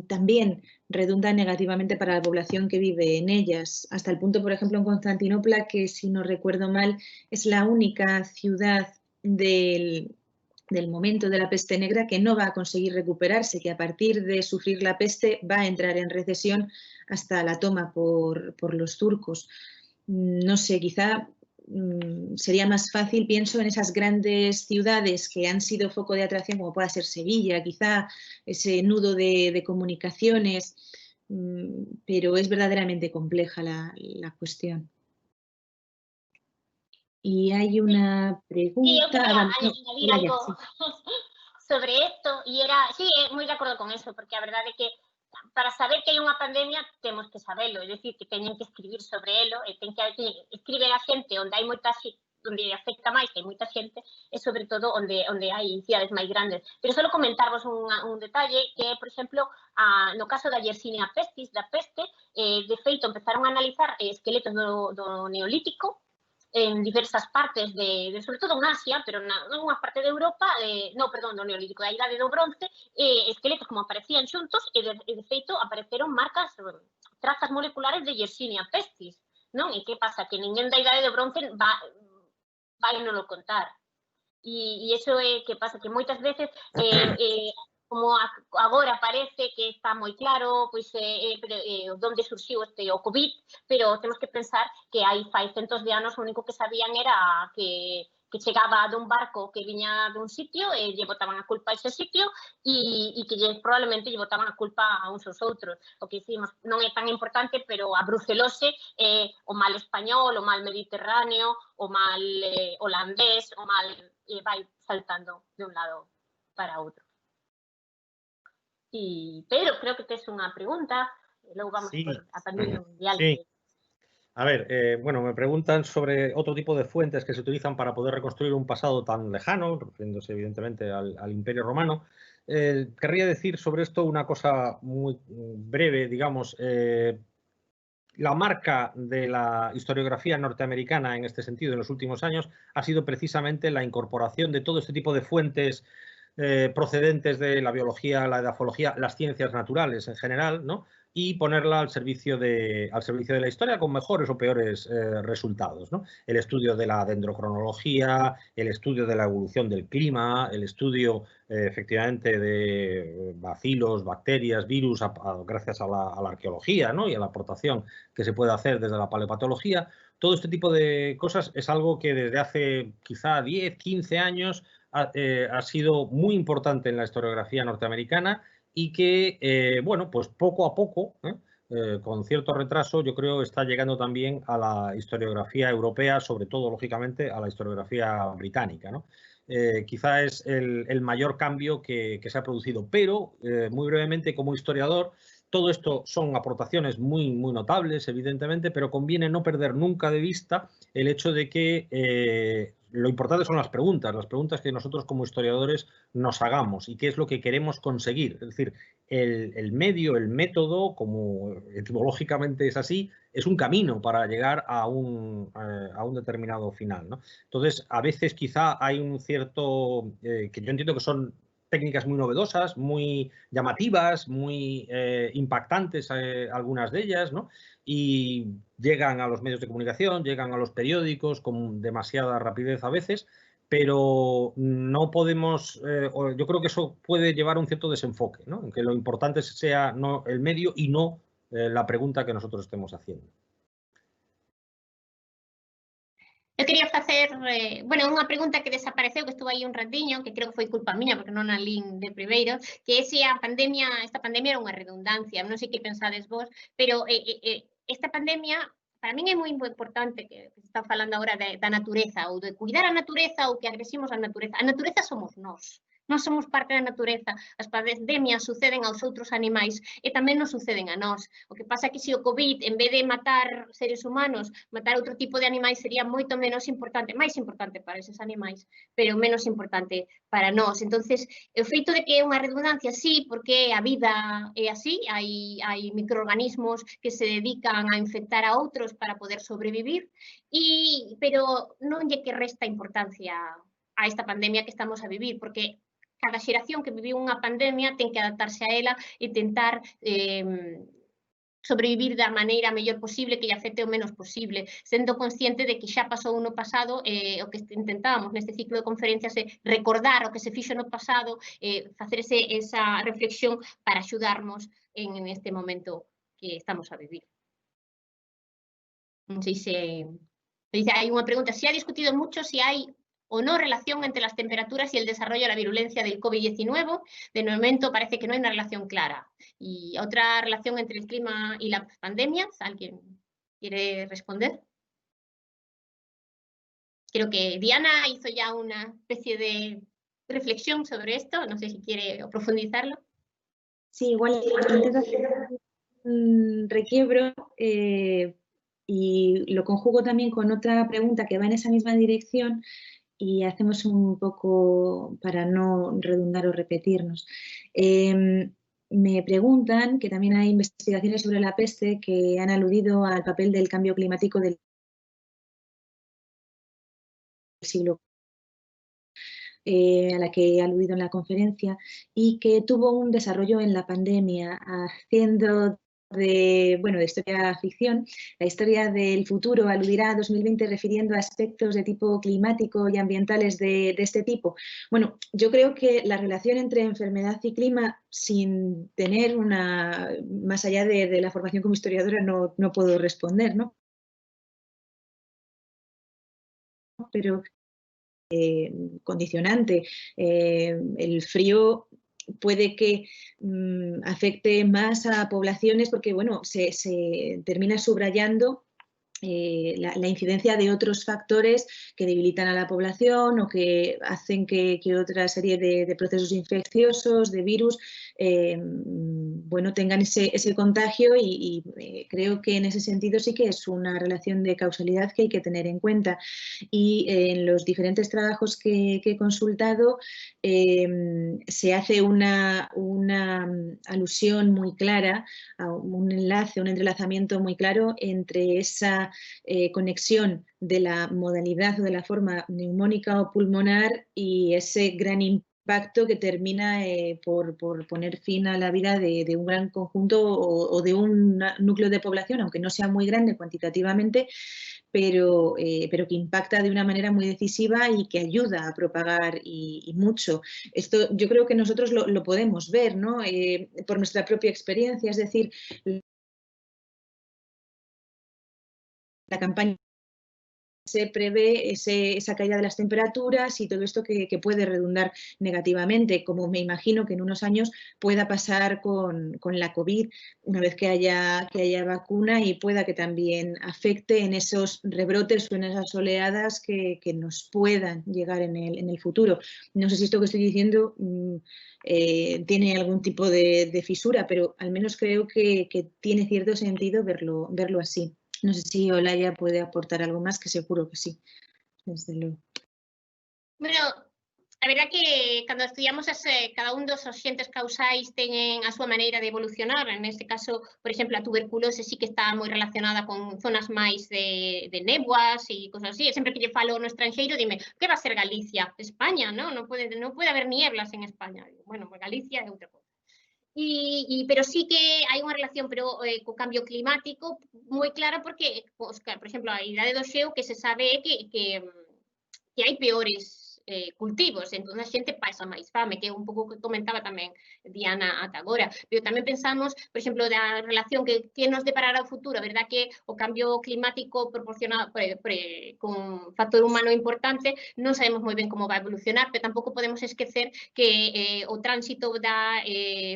también redunda negativamente para la población que vive en ellas, hasta el punto, por ejemplo, en Constantinopla, que si no recuerdo mal, es la única ciudad del momento de la peste negra que no va a conseguir recuperarse, que a partir de sufrir la peste va a entrar en recesión hasta la toma por los turcos. No sé, quizá sería más fácil, pienso en esas grandes ciudades que han sido foco de atracción, como pueda ser Sevilla, quizá ese nudo de comunicaciones, pero es verdaderamente compleja la cuestión. Y hay una pregunta. Sí, yo quería añadir algo sobre esto, y era, sí, moi de acordo con eso, porque a verdade é que para saber que hai unha pandemia temos que sabelo, é dicir, que teñen que escribir sobre elo, e escribe a xente onde hai moita xente, onde afecta máis, que hai moita xente, e sobre todo onde hai cidades máis grandes. Pero só comentarvos un detalle, que é, por exemplo, no caso da Yersinia pestis, da peste, de feito, empezaron a analizar esqueletos do Neolítico, en diversas partes sobre todo en Asia, pero nalgunha parte de Europa, do Neolítico, da Idade do Bronce, esqueletos como aparecían xuntos e de feito apareceron marcas, trazas moleculares de Yersinia pestis, non? E que pasa? Que ninguén da Idade do Bronce vai non lo contar. E iso é que pasa, que moitas veces como agora parece que está moi claro pois onde surxiu o COVID, pero temos que pensar que hai fai centos de anos o único que sabían era que chegaba dun barco que viña dun sitio e lle botaban a culpa a ese sitio e que probablemente lle botaban a culpa a uns aos outros. O que dicimos non é tan importante, pero a brucelose é o mal español, o mal mediterráneo, o mal holandés, o mal vai saltando de un lado para outro. Y Pedro, creo que tes unha pregunta, logo vamos por a pandemia mundial. Sí. A ver, bueno, me preguntan sobre otro tipo de fuentes que se utilizan para poder reconstruir un pasado tan lejano, refiriéndose evidentemente al Imperio Romano. Querría decir sobre esto una cosa muy breve, digamos. La marca de la historiografía norteamericana en este sentido en los últimos años ha sido precisamente la incorporación de todo este tipo de fuentes procedentes de la biología, la edafología, las ciencias naturales en general, ¿no? Y ponerla al servicio de la historia con mejores o peores resultados, ¿no? El estudio de la dendrocronología, el estudio de la evolución del clima, el estudio efectivamente de bacilos, bacterias, virus, gracias a la arqueología, ¿no? Y a la aportación que se puede hacer desde la paleopatología. Todo este tipo de cosas es algo que desde hace quizá 10, 15 años ha sido muy importante en la historiografía norteamericana y que, bueno, pues poco a poco, con cierto retraso, yo creo está llegando también a la historiografía europea, sobre todo, lógicamente, a la historiografía británica, ¿no? Quizá es el mayor cambio que se ha producido, pero muy brevemente, como historiador, todo esto son aportaciones muy, muy notables, evidentemente, pero conviene no perder nunca de vista el hecho de que lo importante son las preguntas que nosotros como historiadores nos hagamos y qué es lo que queremos conseguir. Es decir, el medio, el método, como etimológicamente es así, es un camino para llegar a un determinado final, ¿no? Entonces, a veces quizá hay un cierto, que yo entiendo que son técnicas muy novedosas, muy llamativas, muy impactantes algunas de ellas, ¿no? Y llegan a los medios de comunicación, llegan a los periódicos con demasiada rapidez a veces, pero no podemos, yo creo que eso puede llevar a un cierto desenfoque, ¿no? En que lo importante sea no el medio y no la pregunta que nosotros estemos haciendo. Eu quería facer, bueno, unha pregunta que desapareceu, que estuvo aí un ratiño, que creo que foi culpa miña, porque non a lín de primeiro, que é se esta pandemia era unha redundancia, non sei que pensades vos, pero esta pandemia, para min é moi importante, que se está falando agora da natureza, ou de cuidar a natureza, ou que agresimos a natureza. A natureza somos nós. Nós somos parte da natureza, as pandemias suceden aos outros animais e tamén nos suceden a nós. O que pasa é que se o COVID, en vez de matar seres humanos, matar outro tipo de animais sería moito menos importante, máis importante para eses animais, pero menos importante para nós. Entonces, o feito de que é unha redundancia, sí, porque a vida é así, hai microorganismos que se dedican a infectar a outros para poder sobrevivir, pero non lle que resta importancia a esta pandemia que estamos a vivir, porque cada xeración que viviu unha pandemia ten que adaptarse a ela e tentar sobrevivir da maneira mellor posible que lle afecte o menos posible, sendo consciente de que xa pasou no pasado, o que intentábamos neste ciclo de conferencias é recordar o que se fixo no pasado, facer esa reflexión para axudarnos en este momento que estamos a vivir. Non sei se hai unha pregunta, se ha discutido mucho si hay o no relación entre las temperaturas y el desarrollo de la virulencia del COVID-19. De momento parece que no hay una relación clara. ¿Y otra relación entre el clima y las pandemias? ¿Alguien quiere responder? Creo que Diana hizo ya una especie de reflexión sobre esto. No sé si quiere profundizarlo. Sí, igual intento hacer un requiebro y lo conjugo también con otra pregunta que va en esa misma dirección, y hacemos un poco para no redundar o repetirnos. Me preguntan que también hay investigaciones sobre la peste que han aludido al papel del cambio climático del siglo a la que he aludido en la conferencia, y que tuvo un desarrollo en la pandemia, haciendo de historia ficción. La historia del futuro aludirá a 2020 refiriendo a aspectos de tipo climático y ambientales de este tipo. Bueno, yo creo que la relación entre enfermedad y clima, sin tener más allá de la formación como historiadora, no puedo responder, ¿no? Pero condicionante. El frío puede que afecte más a poblaciones porque, bueno, se termina subrayando la incidencia de otros factores que debilitan a la población o que hacen que otra serie de procesos infecciosos, de virus, tengan ese contagio, y creo que en ese sentido sí que es una relación de causalidad que hay que tener en cuenta. Y en los diferentes trabajos que he consultado se hace una alusión muy clara, a un enlace, un entrelazamiento muy claro entre esa conexión de la modalidad o de la forma neumónica o pulmonar y ese gran impacto que termina por poner fin a la vida de un gran conjunto o de un núcleo de población, aunque no sea muy grande cuantitativamente, pero que impacta de una manera muy decisiva y que ayuda a propagar y mucho. Esto yo creo que nosotros lo podemos ver, ¿no? Por nuestra propia experiencia, es decir, la campaña se prevé esa caída de las temperaturas y todo esto que puede redundar negativamente, como me imagino que en unos años pueda pasar con la COVID, una vez que haya vacuna, y pueda que también afecte en esos rebrotes o en esas oleadas que nos puedan llegar en el futuro. No sé si esto que estoy diciendo tiene algún tipo de fisura, pero al menos creo que tiene cierto sentido verlo así. No sé si Olaya puede aportar algo más, que seguro que sí, desde luego. Bueno, a verdad que cando estudiamos cada un dos axentes causais teñen a súa maneira de evolucionar. En este caso, por exemplo, a tuberculose sí que está moi relacionada con zonas máis de néboas e cosas así. Sempre que lle falo no estranxeiro, dime, que va a ser Galicia? España, non? Non pode haber nieblas en España. Bueno, pues Galicia é outra cosa. Pero sí que hai unha relación co cambio climático moi clara, porque, por exemplo, a idade do xeo que se sabe que hai peores cultivos, entón a xente pasa máis fame, que é un pouco que comentaba tamén Diana ata agora. Pero tamén pensamos, por exemplo, da relación que nos deparará o futuro. A verdad que o cambio climático proporciona con factor humano importante, non sabemos moi ben como vai evolucionar, pero tampouco podemos esquecer que o tránsito da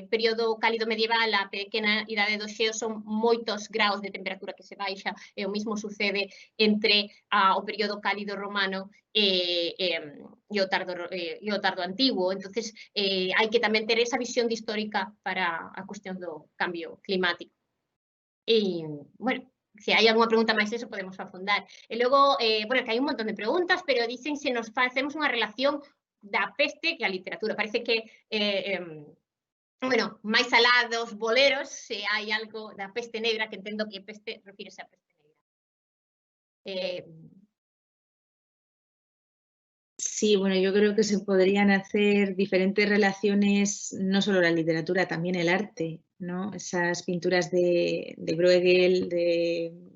período cálido medieval á pequena idade do xeo son moitos graus de temperatura que se baixa, e o mismo sucede entre o período cálido romano e o tardo antigo. Entonces, hai que tamén ter esa visión histórica para a cuestión do cambio climático. E, bueno, se hai alguna pregunta máis eso, podemos afondar. E logo, que hai un montón de preguntas, pero dicen se nos facemos unha relación da peste que a literatura. Parece que, máis alá dos boleros, se hai algo da peste negra, que entendo que peste refírese a peste negra. Sí, bueno, yo creo que se podrían hacer diferentes relaciones, no solo la literatura, también el arte, ¿no? Esas pinturas de Bruegel,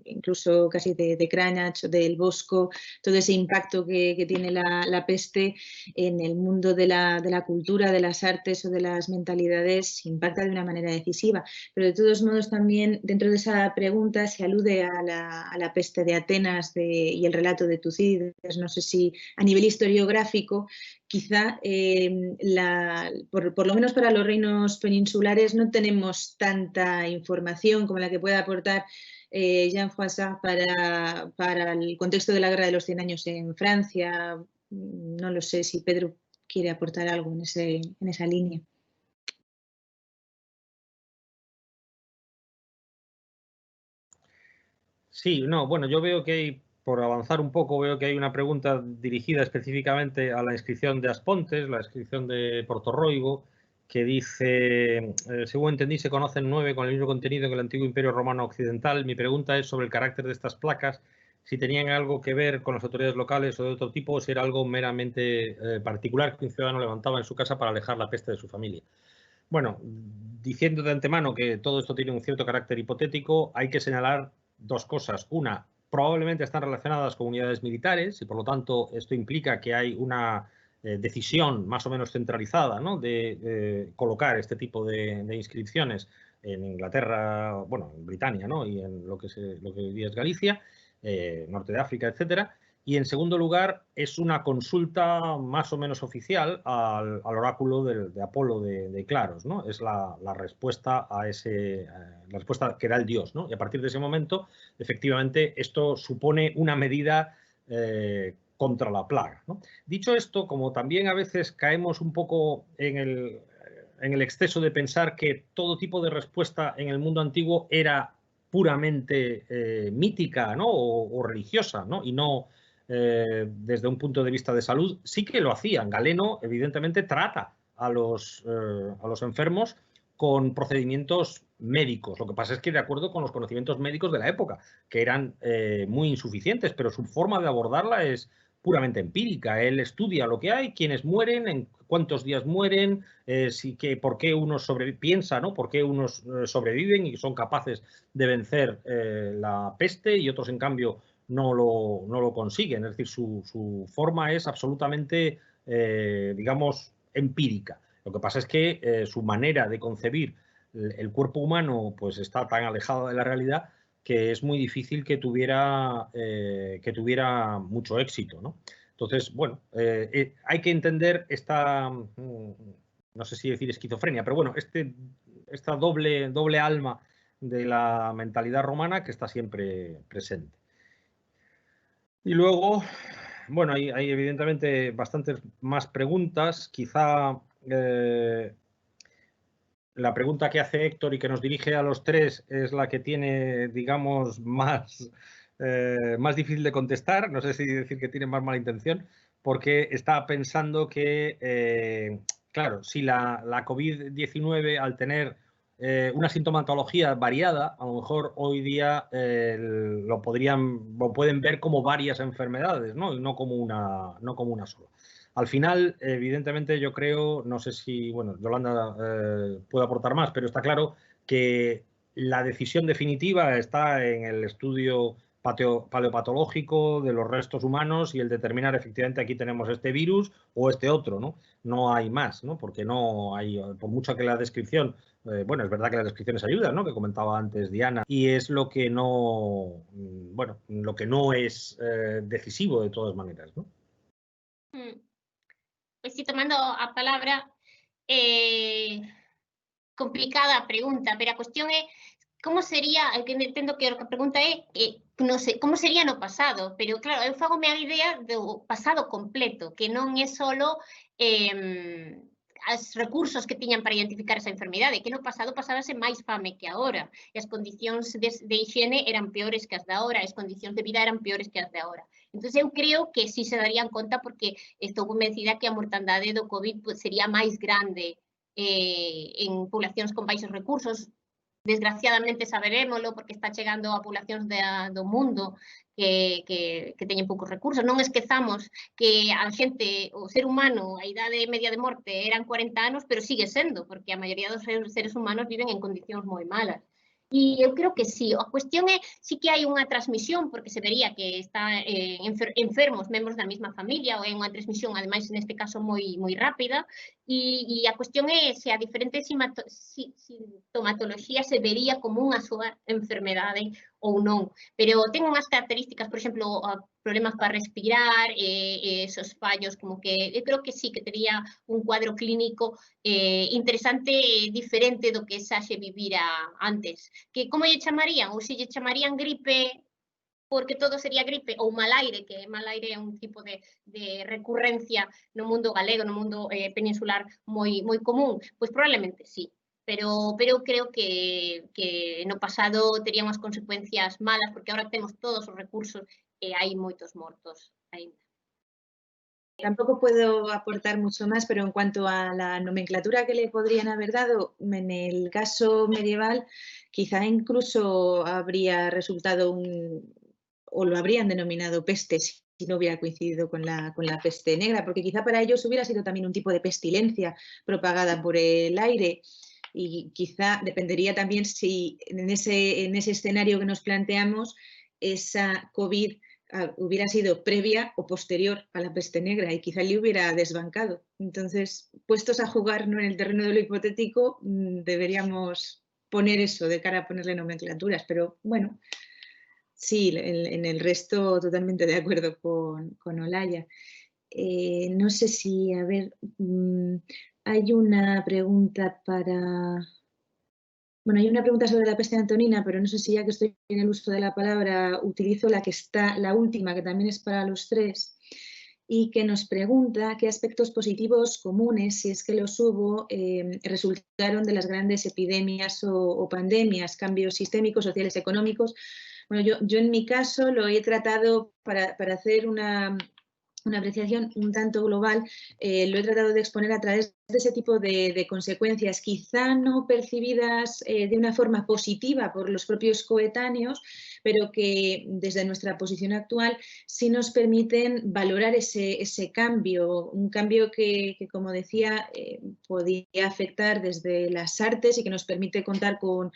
incluso casi de Cranach, del Bosco, todo ese impacto que tiene la peste en el mundo de la cultura, de las artes o de las mentalidades, impacta de una manera decisiva. Pero de todos modos también dentro de esa pregunta se alude a la peste de Atenas y el relato de Tucídides. No sé si a nivel historiográfico, quizá por lo menos para los reinos peninsulares no tenemos tanta información como la que pueda aportar Jean Froissart para el contexto de la Guerra de los 100 años en Francia. No lo sé si Pedro quiere aportar algo en esa línea. Sí, no, bueno, yo veo que hay, por avanzar un poco, veo que hay una pregunta dirigida específicamente a la inscripción de Aspontes, la inscripción de Portorroigo, que dice, según entendí, se conocen 9 con el mismo contenido que el antiguo Imperio Romano Occidental. Mi pregunta es sobre el carácter de estas placas, si tenían algo que ver con las autoridades locales o de otro tipo, o si era algo meramente particular que un ciudadano levantaba en su casa para alejar la peste de su familia. Bueno, diciendo de antemano que todo esto tiene un cierto carácter hipotético, hay que señalar dos cosas. Una, probablemente están relacionadas con unidades militares y por lo tanto esto implica que hay una decisión más o menos centralizada, ¿no?, de colocar este tipo de inscripciones en Inglaterra, bueno, en Britania, ¿no?, y en lo que hoy día es Galicia, norte de África, etcétera. Y en segundo lugar, es una consulta más o menos oficial al oráculo de Apolo de Claros, ¿no? Es la respuesta a la respuesta que da el dios, ¿no? Y a partir de ese momento, efectivamente, esto supone una medida contra la plaga, ¿no? Dicho esto, como también a veces caemos un poco en el exceso de pensar que todo tipo de respuesta en el mundo antiguo era puramente mítica, ¿no?, o religiosa, ¿no?, y no desde un punto de vista de salud, sí que lo hacían. Galeno, evidentemente, trata a los enfermos con procedimientos médicos. Lo que pasa es que de acuerdo con los conocimientos médicos de la época, que eran muy insuficientes, pero su forma de abordarla es puramente empírica. Él estudia lo que hay, quiénes mueren, en cuántos días mueren, por qué unos piensa, ¿no?, por qué unos sobreviven y son capaces de vencer la peste y otros, en cambio, no lo consiguen. Es decir, su forma es absolutamente, digamos, empírica. Lo que pasa es que su manera de concebir el cuerpo humano pues está tan alejada de la realidad que es muy difícil que tuviera mucho éxito, ¿no? Entonces, bueno, hay que entender esta, no sé si decir esquizofrenia, pero bueno, esta doble alma de la mentalidad romana que está siempre presente. Y luego, bueno, hay evidentemente bastantes más preguntas. Quizá la pregunta que hace Héctor y que nos dirige a los tres es la que tiene, digamos, más difícil de contestar. No sé si decir que tiene más mala intención, porque está pensando que, claro, si la COVID-19, al tener una sintomatología variada, a lo mejor hoy día lo pueden ver como varias enfermedades, ¿no?, y no como una sola. Al final, evidentemente, yo creo, no sé si, bueno, Yolanda puede aportar más, pero está claro que la decisión definitiva está en el estudio paleopatológico de los restos humanos y el determinar efectivamente aquí tenemos este virus o este otro, ¿no? No hay más, ¿no? Porque no hay, por mucho que la descripción, bueno, es verdad que las descripciones ayudan, ¿no?, que comentaba antes Diana, y es lo que no, bueno, lo que no es decisivo de todas maneras, ¿no? Pois si, tomando a palabra, complicada a pregunta, pero a cuestión é como sería, que entendo que a pregunta é non sei, como sería no pasado, pero claro, eu fagome a idea do pasado completo, que non é solo os recursos que tiñan para identificar esa enfermidade, que no pasado pasábase máis fame que agora, e as condicións de higiene eran peores que as de agora, as condicións de vida eran peores que as de agora. Entón, eu creo que sí se darían conta, porque estou convencida que a mortandade do COVID sería máis grande en poblacións con baixos recursos, desgraciadamente saberémolo porque está chegando a poblacións do mundo que teñen poucos recursos. Non esquezamos que a xente, o ser humano, a idade media de morte eran 40 anos, pero sigue sendo, porque a maioría dos seres humanos viven en condicións moi malas. E eu creo que sí, a cuestión é sí que hai unha transmisión, porque se vería que está enfermos membros da mesma familia, ou é unha transmisión, ademais, neste caso, moi rápida, e a cuestión é se a diferente sintomatoloxía se vería como unha soa enfermedade ou non. Pero ten unhas características, por exemplo, problemas para respirar, esos fallos, como que eu creo que sí, que tería un cuadro clínico interesante e diferente do que xa se vivira antes. Que como lle chamarían? Ou se lle chamarían gripe porque todo sería gripe, ou malaire, que malaire é un tipo de recurrencia no mundo galego, no mundo peninsular moi común, pois probablemente sí. Pero creo que no pasado tería unhas consecuencias malas, porque agora temos todos os recursos e hai moitos mortos ainda. Tampoco puedo aportar mucho más, pero en cuanto a la nomenclatura que le podrían haber dado, en el caso medieval, quizá incluso habría resultado o lo habrían denominado peste si no hubiera coincidido con la peste negra, porque quizá para ellos hubiera sido también un tipo de pestilencia propagada por el aire y quizá dependería también si en ese escenario que nos planteamos esa COVID hubiera sido previa o posterior a la peste negra y quizá le hubiera desbancado. Entonces, puestos a jugar ¿no? en el terreno de lo hipotético, deberíamos poner eso de cara a ponerle nomenclaturas, pero bueno, sí, en el resto totalmente de acuerdo con Olaya. No sé si, a ver, hay una pregunta para... Bueno, hay una pregunta sobre la peste antonina, pero no sé si ya que estoy en el uso de la palabra, utilizo la última, que también es para los tres, y que nos pregunta qué aspectos positivos comunes, si es que los hubo, resultaron de las grandes epidemias o pandemias, cambios sistémicos, sociales, económicos. Bueno, yo en mi caso lo he tratado para hacer una apreciación un tanto global, lo he tratado de exponer a través de ese tipo de consecuencias, quizá no percibidas de una forma positiva por los propios coetáneos, pero que desde nuestra posición actual sí nos permiten valorar ese cambio, un cambio que como decía, podía afectar desde las artes y que nos permite contar con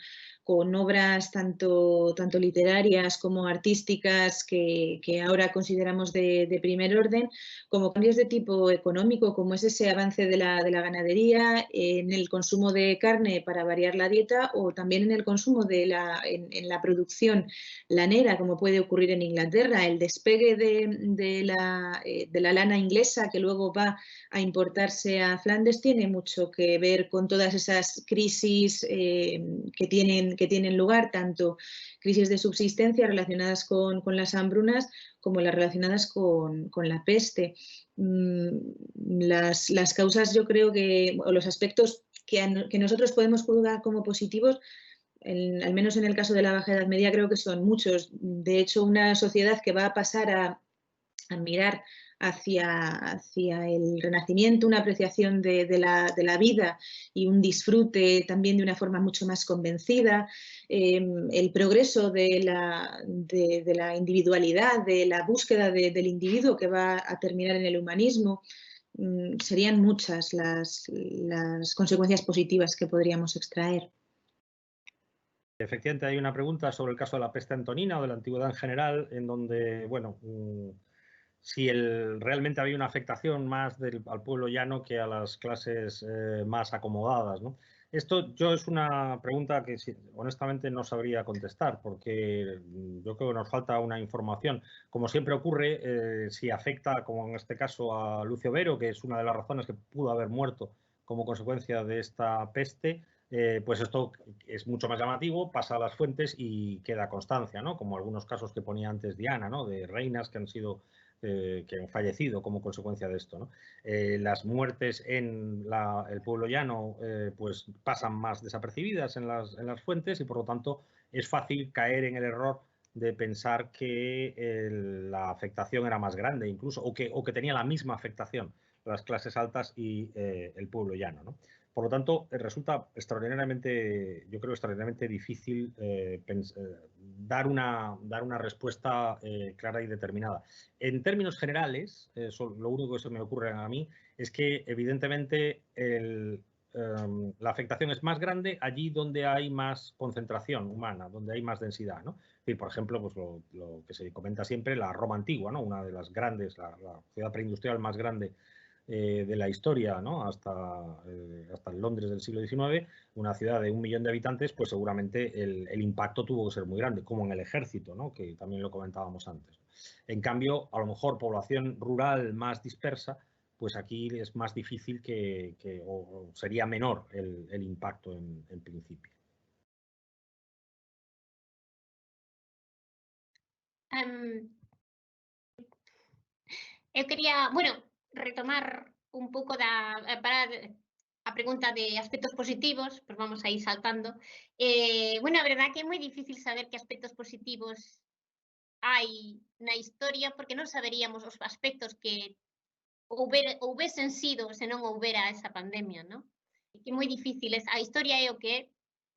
obras tanto literarias como artísticas que ahora consideramos de primer orden, como cambios de tipo económico, como es ese avance de la ganadería, en el consumo de carne para variar la dieta o también en el consumo en la producción lanera, como puede ocurrir en Inglaterra, el despegue de la lana inglesa que luego va a importarse a Flandes tiene mucho que ver con todas esas crisis que tienen lugar, tanto crisis de subsistencia relacionadas con las hambrunas como las relacionadas con la peste. Las causas, yo creo que, o los aspectos que nosotros podemos juzgar como positivos, al menos en el caso de la Baja Edad Media, creo que son muchos. De hecho, una sociedad que va a pasar a mirar hacia el renacimiento, una apreciación de la vida y un disfrute también de una forma mucho más convencida, el progreso de la individualidad, de la búsqueda del individuo que va a terminar en el humanismo. Serían muchas las consecuencias positivas que podríamos extraer. Efectivamente, hay una pregunta sobre el caso de la peste antonina o de la antigüedad en general, en donde, bueno, si realmente había una afectación más al pueblo llano que a las clases más acomodadas, ¿no? Esto es una pregunta que honestamente no sabría contestar, porque yo creo que nos falta una información. Como siempre ocurre, si afecta, como en este caso, a Lucio Vero, que es una de las razones que pudo haber muerto como consecuencia de esta peste, pues esto es mucho más llamativo, pasa a las fuentes y queda constancia, ¿no? Como algunos casos que ponía antes Diana, ¿no? De reinas que han sido que han fallecido como consecuencia de esto, ¿no? Las muertes en el pueblo llano pues pasan más desapercibidas en las fuentes y por lo tanto es fácil caer en el error de pensar que la afectación era más grande incluso o que tenía la misma afectación las clases altas y el pueblo llano, ¿no? Por lo tanto, resulta extraordinariamente, yo creo, extraordinariamente difícil dar una respuesta clara y determinada. En términos generales, lo único que se me ocurre a mí es que, evidentemente, la afectación es más grande allí donde hay más concentración humana, donde hay más densidad, ¿no? Es decir, por ejemplo, pues lo que se comenta siempre, la Roma antigua, ¿no? Una de las grandes, la ciudad preindustrial más grande de la historia, ¿no? Hasta el Londres del siglo XIX, una ciudad de 1 millón de habitantes, pues seguramente el impacto tuvo que ser muy grande, como en el ejército, ¿no? Que también lo comentábamos antes. En cambio, a lo mejor población rural más dispersa, pues aquí es más difícil o sería menor el impacto en principio. Eu quería, bueno, retomar un pouco para a pregunta de aspectos positivos, pues vamos a ir saltando. Bueno, a verdad que é moi difícil saber que aspectos positivos hai na historia porque non saberíamos os aspectos que houvesen sido se non houbera esa pandemia, ¿no? E que é moi difícil, a historia é o que é,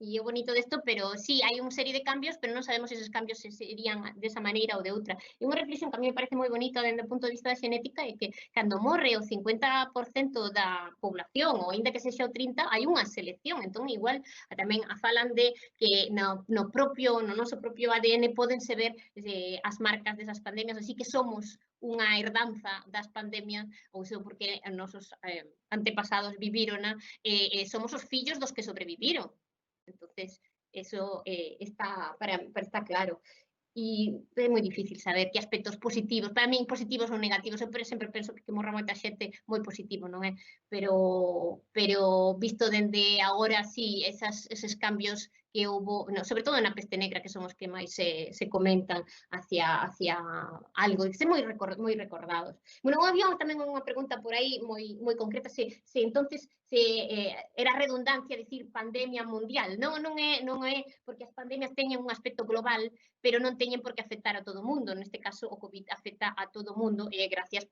e é bonito desto, pero sí, hai unha serie de cambios, pero non sabemos se esos cambios serían desa maneira ou de outra. E unha reflexión que a mí me parece moi bonita dende o punto de vista da xenética é que cando morre o 50% da población, ou ainda que sexa o 30%, hai unha selección. Entón, igual, tamén falan de que no noso propio ADN pódense ver as marcas desas pandemias, así que somos unha herdanza das pandemias, ou seja, porque os nosos antepasados vivirona, somos os fillos dos que sobreviviron. Entonces, eso está claro. E é moi difícil saber que aspectos positivos, para min positivos ou negativos, eu sempre penso que morra moita xente moi positivo, non é? Pero visto dende agora, sí, eses cambios que houbo, sobre todo na peste negra, que son os que máis se comentan hacia algo, e que moi recordados. Bueno, había tamén unha pregunta por aí moi concreta, se entonces era redundancia decir pandemia mundial. Non é porque as pandemias teñen un aspecto global, pero non teñen por que afectar a todo o mundo. Neste caso, o COVID afecta a todo o mundo e gracias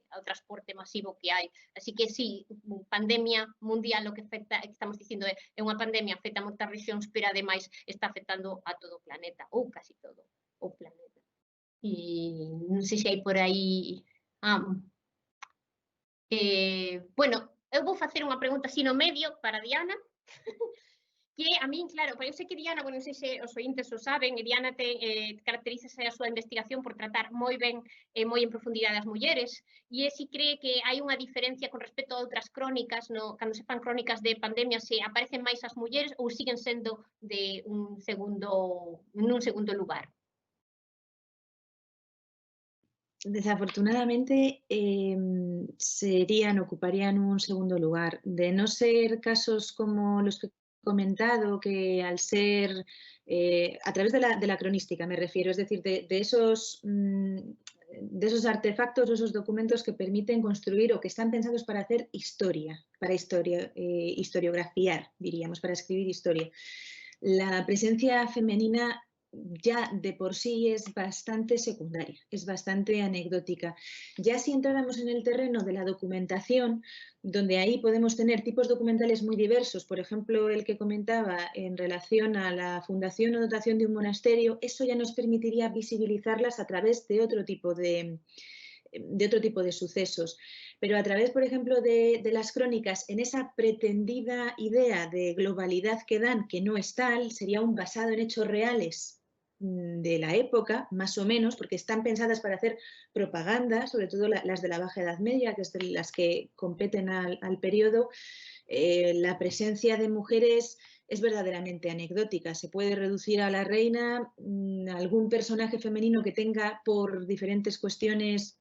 ao transporte masivo que hai. Así que, sí, pandemia mundial, o que afecta, estamos dicindo, é unha pandemia, afecta a moitas rexións, pero ademais está afectando a todo o planeta, ou casi todo o planeta. E non sei se hai por aí... Bueno, eu vou facer unha pregunta así no medio para Diana, que a min, claro, eu sei que Diana, bueno, non sei se os ointes o saben, e Diana caracterízase a súa investigación por tratar moi ben e moi en profundidade as mulleres, e si cree que hai unha diferencia con respecto a outras crónicas, cando se fan crónicas de pandemia, se aparecen máis as mulleres ou siguen sendo de nun segundo lugar. Desafortunadamente ocuparían un segundo lugar. De no ser casos como los que he comentado, que al ser a través de la cronística me refiero, es decir, de esos artefactos o esos documentos que permiten construir o que están pensados para hacer historia, historiografiar, diríamos, para escribir historia. La presencia femenina ya de por sí es bastante secundaria, es bastante anecdótica. Ya si entráramos en el terreno de la documentación, donde ahí podemos tener tipos documentales muy diversos, por ejemplo, el que comentaba en relación a la fundación o dotación de un monasterio, eso ya nos permitiría visibilizarlas a través de otro tipo de sucesos. Pero a través, por ejemplo, de las crónicas, en esa pretendida idea de globalidad que dan, que no es tal, sería un basado en hechos reales de la época, más o menos, porque están pensadas para hacer propaganda, sobre todo las de la Baja Edad Media, que es de las que competen al periodo. La presencia de mujeres es verdaderamente anecdótica. Se puede reducir a la reina, algún personaje femenino que tenga por diferentes cuestiones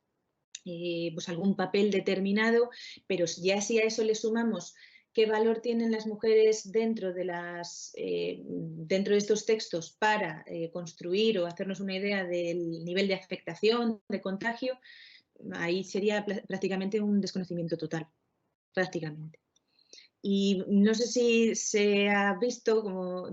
pues algún papel determinado, pero ya si a eso le sumamos qué valor tienen las mujeres dentro de estos textos para construir o hacernos una idea del nivel de afectación, de contagio, ahí sería prácticamente un desconocimiento total, prácticamente. Y no sé si se ha visto como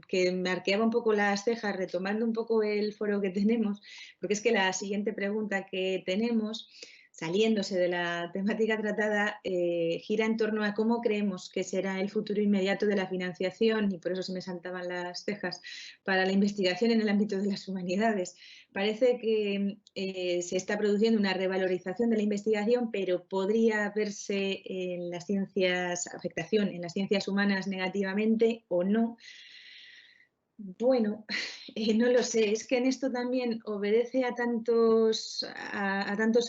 que me arqueaba un poco las cejas retomando un poco el foro que tenemos, porque es que la siguiente pregunta que tenemos saliéndose de la temática tratada, gira en torno a cómo creemos que será el futuro inmediato de la financiación, y por eso se me saltaban las cejas, para la investigación en el ámbito de las humanidades. Parece que se está produciendo una revalorización de la investigación, pero podría verse en las ciencias, afectación en las ciencias humanas negativamente o no. Bueno, no lo sé, es que en esto también obedece a tantos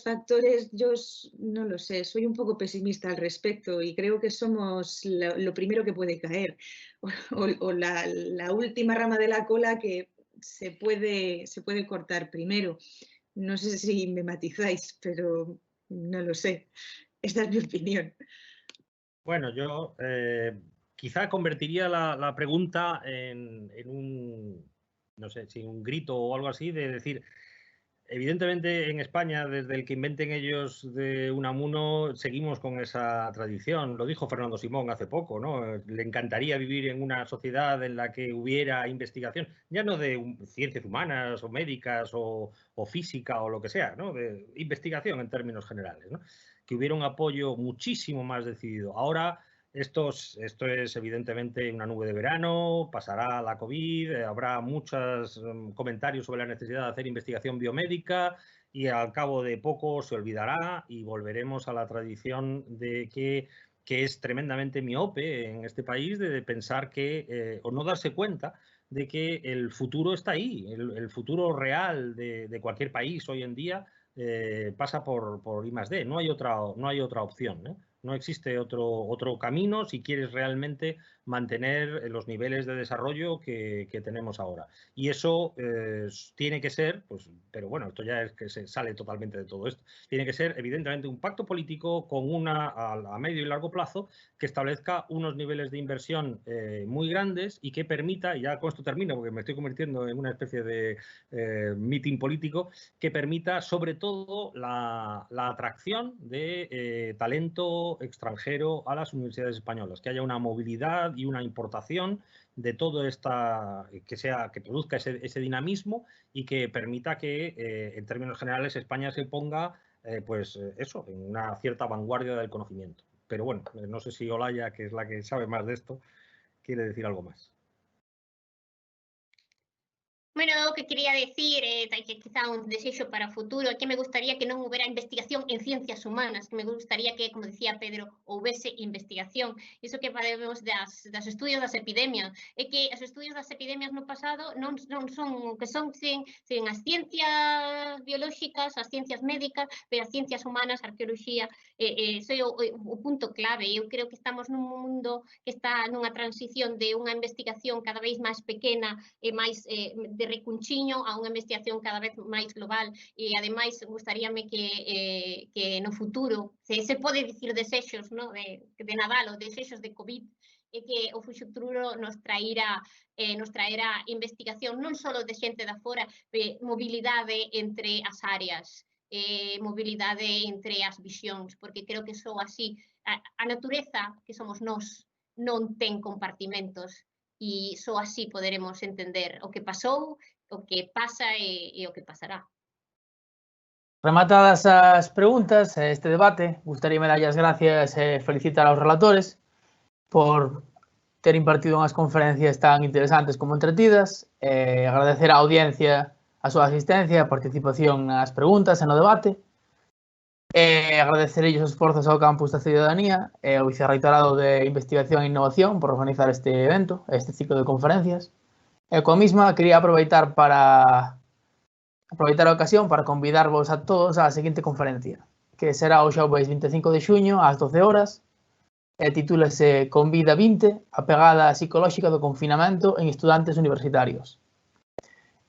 factores. Yo no lo sé, soy un poco pesimista al respecto y creo que somos lo primero que puede caer o la última rama de la cola que se puede cortar primero. No sé si me matizáis, pero no lo sé. Esta es mi opinión. Bueno, yo quizá convertiría la pregunta en un, no sé, si un grito o algo así, de decir, evidentemente en España, desde el que inventen ellos de Unamuno, seguimos con esa tradición. Lo dijo Fernando Simón hace poco, ¿no? Le encantaría vivir en una sociedad en la que hubiera investigación, ya no de ciencias humanas o médicas o física o lo que sea, ¿no? De investigación en términos generales, ¿no? Que hubiera un apoyo muchísimo más decidido. Ahora esto es evidentemente una nube de verano, pasará la COVID, habrá muchos comentarios sobre la necesidad de hacer investigación biomédica y al cabo de poco se olvidará y volveremos a la tradición de que es tremendamente miope en este país de pensar que, o no darse cuenta de que el futuro está ahí, el futuro real de cualquier país hoy en día pasa por I+D, no hay otra opción, ¿eh? No existe otro camino si quieres realmente mantener los niveles de desarrollo que tenemos ahora. Y eso tiene que ser, pues, pero bueno, esto ya es que se sale totalmente de todo esto, tiene que ser evidentemente un pacto político con a medio y largo plazo que establezca unos niveles de inversión muy grandes y que permita, y ya con esto termino porque me estoy convirtiendo en una especie de meeting político, que permita sobre todo la atracción de talento extranjero a las universidades españolas, que haya una movilidad y una importación de todo esta, que produzca ese dinamismo y que permita que en términos generales España se ponga eso, en una cierta vanguardia del conocimiento. Pero bueno, no sé si Olaya, que es la que sabe más de esto, quiere decir algo más. Bueno, o que quería decir, que quizá un desexo para o futuro, é que me gustaría que non houbera investigación en ciencias humanas, que me gustaría que, como decía Pedro, houbese investigación. Iso que falemos das estudios das epidemias, é que os estudios das epidemias no pasado non son o que son sen as ciencias biolóxicas, as ciencias médicas, pero as ciencias humanas, a arqueoloxía, é o punto clave. Eu creo que estamos nun mundo que está nunha transición de unha investigación cada vez máis pequena e máis de recunchiño a unha investigación cada vez máis global e, ademais, gustaríame que no futuro, se pode dicir desexos, no? de Nadal ou desexos de COVID, e que o futuro nos traera investigación non só de xente da fora, mobilidade entre as áreas, mobilidade entre as visións, porque creo que só así a natureza que somos nós non ten compartimentos, e só así poderemos entender o que pasou, o que pasa e o que pasará. Rematadas as preguntas, este debate, gustaríame darlle as gracias e felicitar aos relatores por ter impartido unhas conferencias tan interesantes como entretidas, agradecer á audiencia a súa asistencia e a participación nas preguntas e no debate, agradecer os esforzos ao Campus da Ciudadanía e ao Vicerreitorado de Investigación e Innovación por organizar este evento, este ciclo de conferencias. E coa mesma quería aproveitar a ocasión para convidarvos a todos á seguinte conferencia, que será o xoves 25 de xuño ás 12 horas, e titúlase Convida 20, a pegada psicolóxica do confinamento en estudantes universitarios.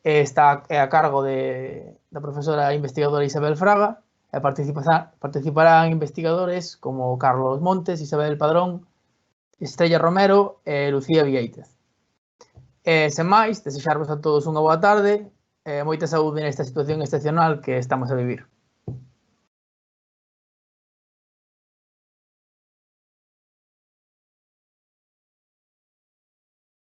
Está a cargo da profesora investigadora Isabel Fraga, e participarán investigadores como Carlos Montes, Isabel Padrón, Estrella Romero e Lucía Vieitez. Sen máis, desexarvos a todos unha boa tarde e moita saúde nesta situación excepcional que estamos a vivir.